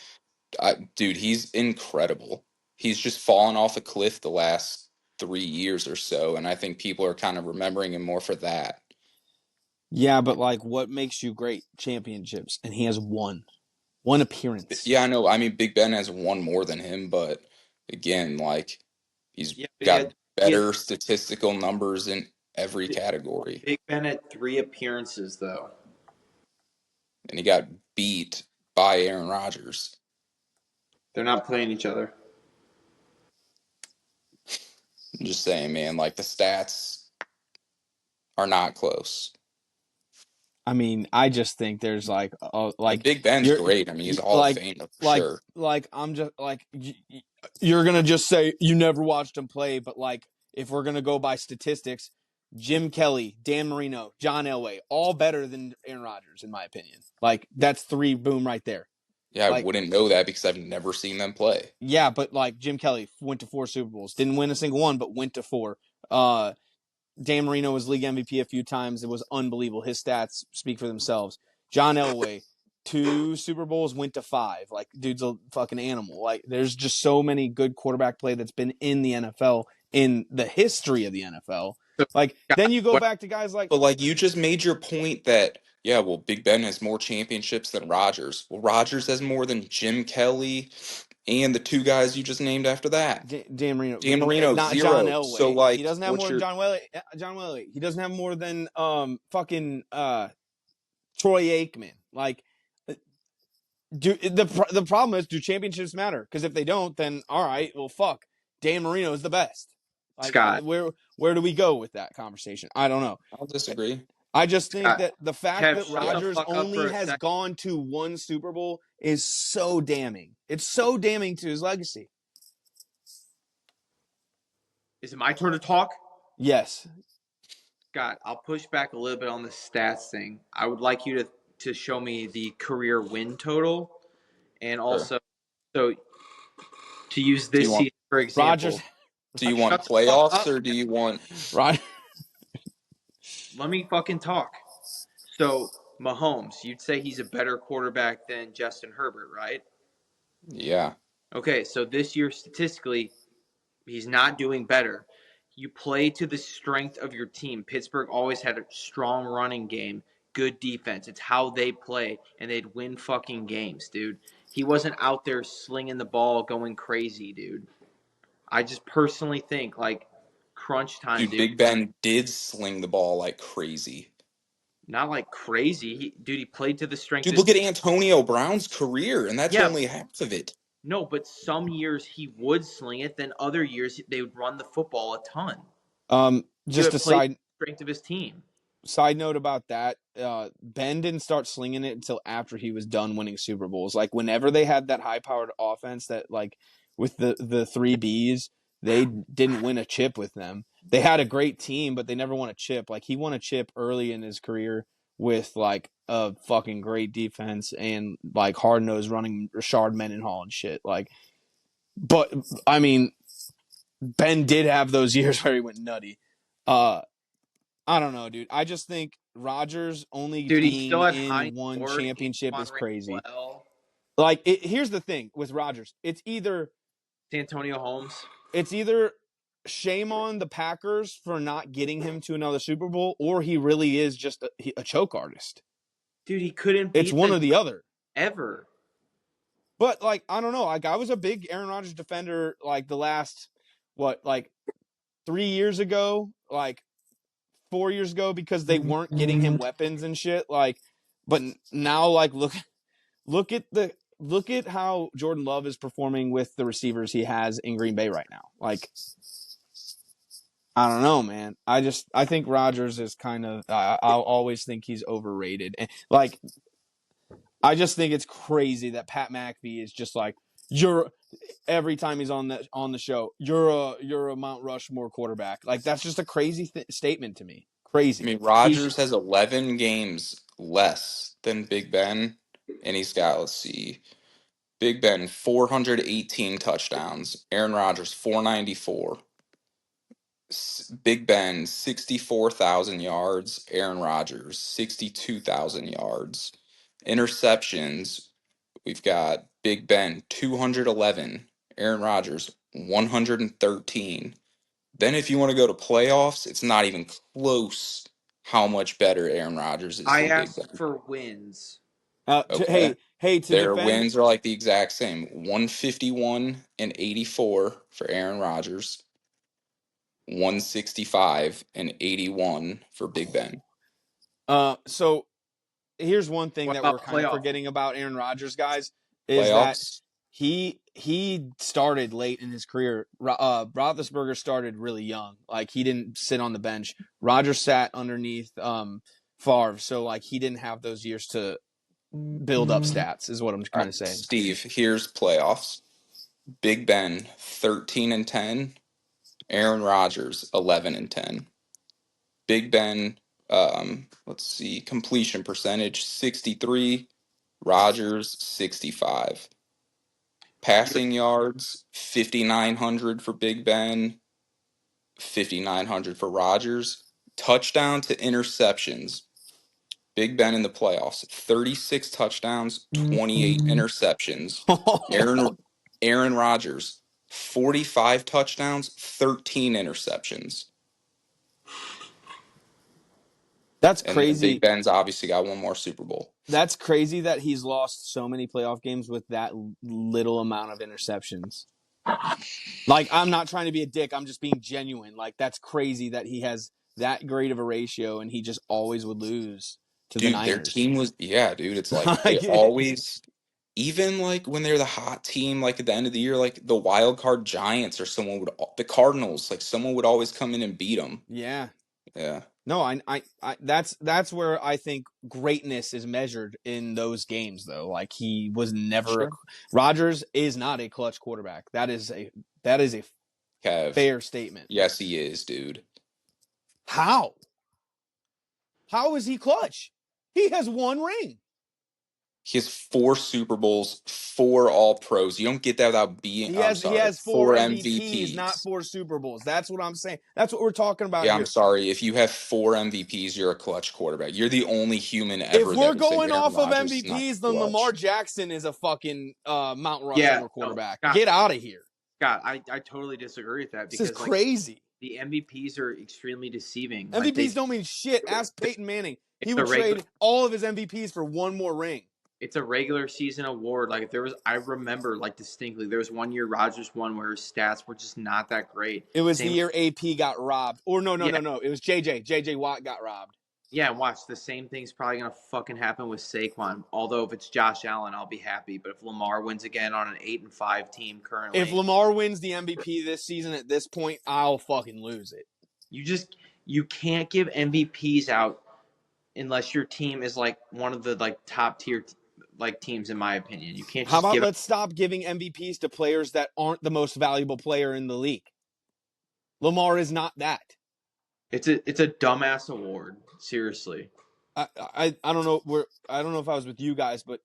dude, he's incredible. He's just fallen off a cliff the last 3 years or so, and I think people are kind of remembering him more for that. Yeah, but like, what makes you great? Championships, and he has one appearance. Yeah, I know. I mean, Big Ben has won more than him, but again, like he's Yeah, but got he had better statistical numbers in every category, Big Ben had 3 appearances though. and he got beat by Aaron Rodgers. They're not playing each other. I'm just saying, man, like the stats are not close. I mean, I just think there's And Big Ben's you're great. I mean, he's a Hall of like Famer for like sure. like I'm just like you're gonna just say you never watched him play, but like if we're gonna go by statistics, Jim Kelly, Dan Marino, John Elway, all better than Aaron Rodgers in my opinion. Like that's 3 boom right there. Yeah, I Like wouldn't know that because I've never seen them play. yeah, but like Jim Kelly went to 4 Super Bowls, didn't win a single one, but went to 4. Dan Marino was league MVP a few times. It was unbelievable. His stats speak for themselves. John Elway, 2 Super Bowls, went to 5. Like, dude's a fucking animal. Like, there's just so many good quarterback play that's been in the NFL, in the history of the NFL. So, Like, God, then you go what back to guys like, But like you just made your point that yeah, well, Big Ben has more championships than Rodgers. Well, Rodgers has more than Jim Kelly and the 2 guys you just named after that. Dan Marino, Dan Marino not John 0. So Elway. He like, doesn't have what's more than your John Elway. He doesn't have more than fucking Troy Aikman. Like, the problem is, do championships matter? Because if they don't, then all right, well, fuck. Dan Marino is the best. Like, Scott? where do we go with that conversation? I don't know. I'll disagree. I just think Scott, that the fact Kev, that shut the Rodgers fuck up only for a has second. gone to 1 Super Bowl is so damning. It's so damning to his legacy. Is it my turn to talk? Yes. Scott, I'll push back a little bit on the stats thing. I would like you to show me the career win total, and also so to use Do you this want season for example. Rodgers. do you want Shut the fuck playoffs up. or do you want Rod, Let me fucking talk. So Mahomes, you'd say he's a better quarterback than Justin Herbert, right? yeah. Okay, so this year statistically, he's not doing better. You play to the strength of your team. Pittsburgh always had a strong running game, good defense. It's how they play, and they'd win fucking games, dude. He wasn't out there slinging the ball, going crazy, dude. I just personally think, like, crunch time, Dude, dude. Big Ben did sling the ball like crazy. Not like crazy. He played to the strength Dude, of his look at Antonio Brown's career, and that's Yeah. only half of it. No, but some years he would sling it, then other years they would run the football a ton. just a Strength of his team. side note about that. Ben didn't start slinging it until after he was done winning Super Bowls. Like whenever they had that high powered offense that like with the 3 Bs, they didn't win a chip with them. They had a great team, but they never won a chip. Like he won a chip early in his career with like a fucking great defense and like hard nosed running Rashard Mendenhall and shit. Like, but I mean, Ben did have those years where he went nutty. I don't know, dude. I just think Rodgers only Dude, he being still had in Hines 1 Ward, championship Antoine is crazy. Randall, Like, here's the thing with Rodgers: it's either Santonio Holmes. shame on the Packers for not getting him to another Super Bowl, or he really is just a choke artist. Dude, he couldn't beat It's one or the other. ever. But like, I don't know. Like, I was a big Aaron Rodgers defender. Like the last 3 years ago, like 4 years ago, because they weren't getting him weapons and shit. Like, but now, like, look at how Jordan Love is performing with the receivers he has in Green Bay right now. Like, I don't know, man. I think Rodgers is kind of. I'll always think he's overrated, and like, I just think it's crazy that Pat McAfee is just like every time he's on the show, you're a Mount Rushmore quarterback. Like that's just a crazy statement to me. Crazy. I mean, Rodgers has 11 games less than Big Ben, and he's got, let's see, Big Ben 418 touchdowns, Aaron Rodgers 494, Big Ben 64,000 yards, Aaron Rodgers 62,000 yards. Interceptions, we've got Big Ben 211, Aaron Rodgers 113. Then if you want to go to playoffs, it's not even close how much better Aaron Rodgers is I than Big asked Ben. for wins. Okay. To Their defend. wins are like the exact same. 151 and 84 for Aaron Rodgers. 165 and 81 for Big Ben. So here's one thing What that we're about kind of playoff? forgetting about Aaron Rodgers, guys, is that Playoffs. he started late in his career. Roethlisberger started really young. Like, he didn't sit on the bench. Rodgers sat underneath Favre, so like he didn't have those years to build up stats, is what I'm All kind right, of saying. Steve, here's playoffs. Big Ben 13 and 10. Aaron Rodgers 11 and 10. Big Ben, let's see, completion percentage 63. Rodgers 65. Passing yards 5,900 for Big Ben, 5,900 for Rodgers. Touchdown to interceptions. Big Ben in the playoffs, 36 touchdowns, 28 interceptions. Aaron Rodgers, 45 touchdowns, 13 interceptions. That's And then Big crazy. Ben's obviously got one more Super Bowl. That's crazy that he's lost so many playoff games with that little amount of interceptions. Like, I'm not trying to be a dick. I'm just being genuine. Like, that's crazy that he has that great of a ratio and he just always would lose to the Dude, their Niners. team was, yeah, dude, it's like they Like, always, even like when they're the hot team, like at the end of the year, like the wild card Giants or the Cardinals, like someone would always come in and beat them. yeah. Yeah. No, I that's where I think greatness is measured in those games, though. Like, he was never. Sure. Rodgers is not a clutch quarterback. That is a Kev. fair statement. Yes, he is, dude. How? How is he clutch? He has one ring. He has 4 Super Bowls, 4 All Pros. You don't get that without being. He I'm has sorry, 4 4 MVPs, not MVPs. 4 Super Bowls. That's what I'm saying. That's what we're talking about Yeah, here. I'm sorry. If you have 4 MVPs, you're a clutch quarterback. You're the only human If ever we're that would say going Aaron off of Rodgers is not MVPs, then clutch. Lamar Jackson is a fucking Mount Yeah, Rushmore no, quarterback. Scott. Get out of here. Scott, I totally disagree with that This is because like crazy. the MVPs are extremely deceiving. MVPs don't mean shit. Ask Peyton Manning. He would a regular- trade all of his MVPs for one more ring. It's a regular season award. Like, if there was, I remember like distinctly, there was one year Rodgers won where his stats were just not that great. It was the Same- year AP got robbed. Or no. Yeah. It was JJ. JJ Watt got robbed. Yeah, and watch, the same thing's probably gonna fucking happen with Saquon. Although if it's Josh Allen, I'll be happy. But if Lamar wins again on an 8-5 team currently, If Lamar wins the MVP this season at this point, I'll fucking lose it. you can't give MVPs out unless your team is like one of the like top tier like teams, in my opinion. You can't. How Just about give let's stop giving MVPs to players that aren't the most valuable player in the league? Lamar is not that. It's a dumbass award. Seriously. I don't know I don't know if I was with you guys, but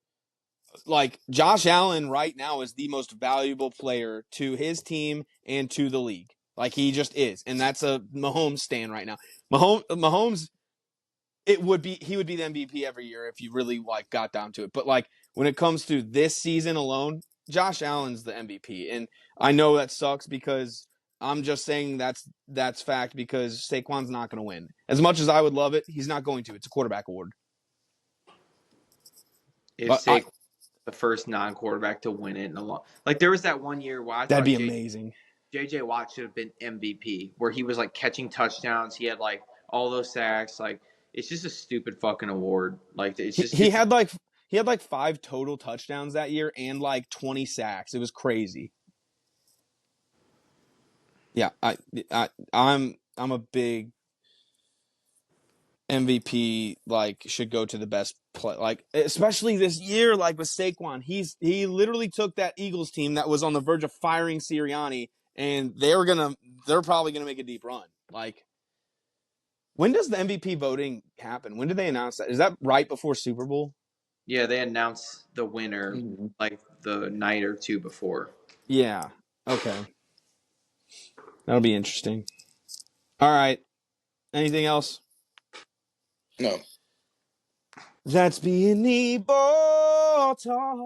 like, Josh Allen right now is the most valuable player to his team and to the league. Like, he just is, and that's a Mahomes stand right now. Mahomes, he would be the MVP every year if you really like got down to it. But like, when it comes to this season alone, Josh Allen's the MVP, and I know that sucks because I'm just saying that's fact, because Saquon's not going to win. As much as I would love it, he's not going to. It's a quarterback award. If But Saquon the first non-quarterback to win it in a long, like there was that one year where I that'd thought be amazing. JJ Watt should have been MVP, where he was like catching touchdowns. He had like all those sacks. Like, it's just a stupid fucking award. Like, it's just He had like 5 total touchdowns that year and like 20 sacks. It was crazy. Yeah, I'm a big MVP. Like, should go to the best play. Like, especially this year, like with Saquon, he literally took that Eagles team that was on the verge of firing Sirianni, and they're probably gonna make a deep run. Like, when does the MVP voting happen? When did they announce that? Is that right before Super Bowl? Yeah, they announced the winner like the night or two before. Yeah. Okay. That'll be interesting. All right. Anything else? No. That's being E-Ball Talk.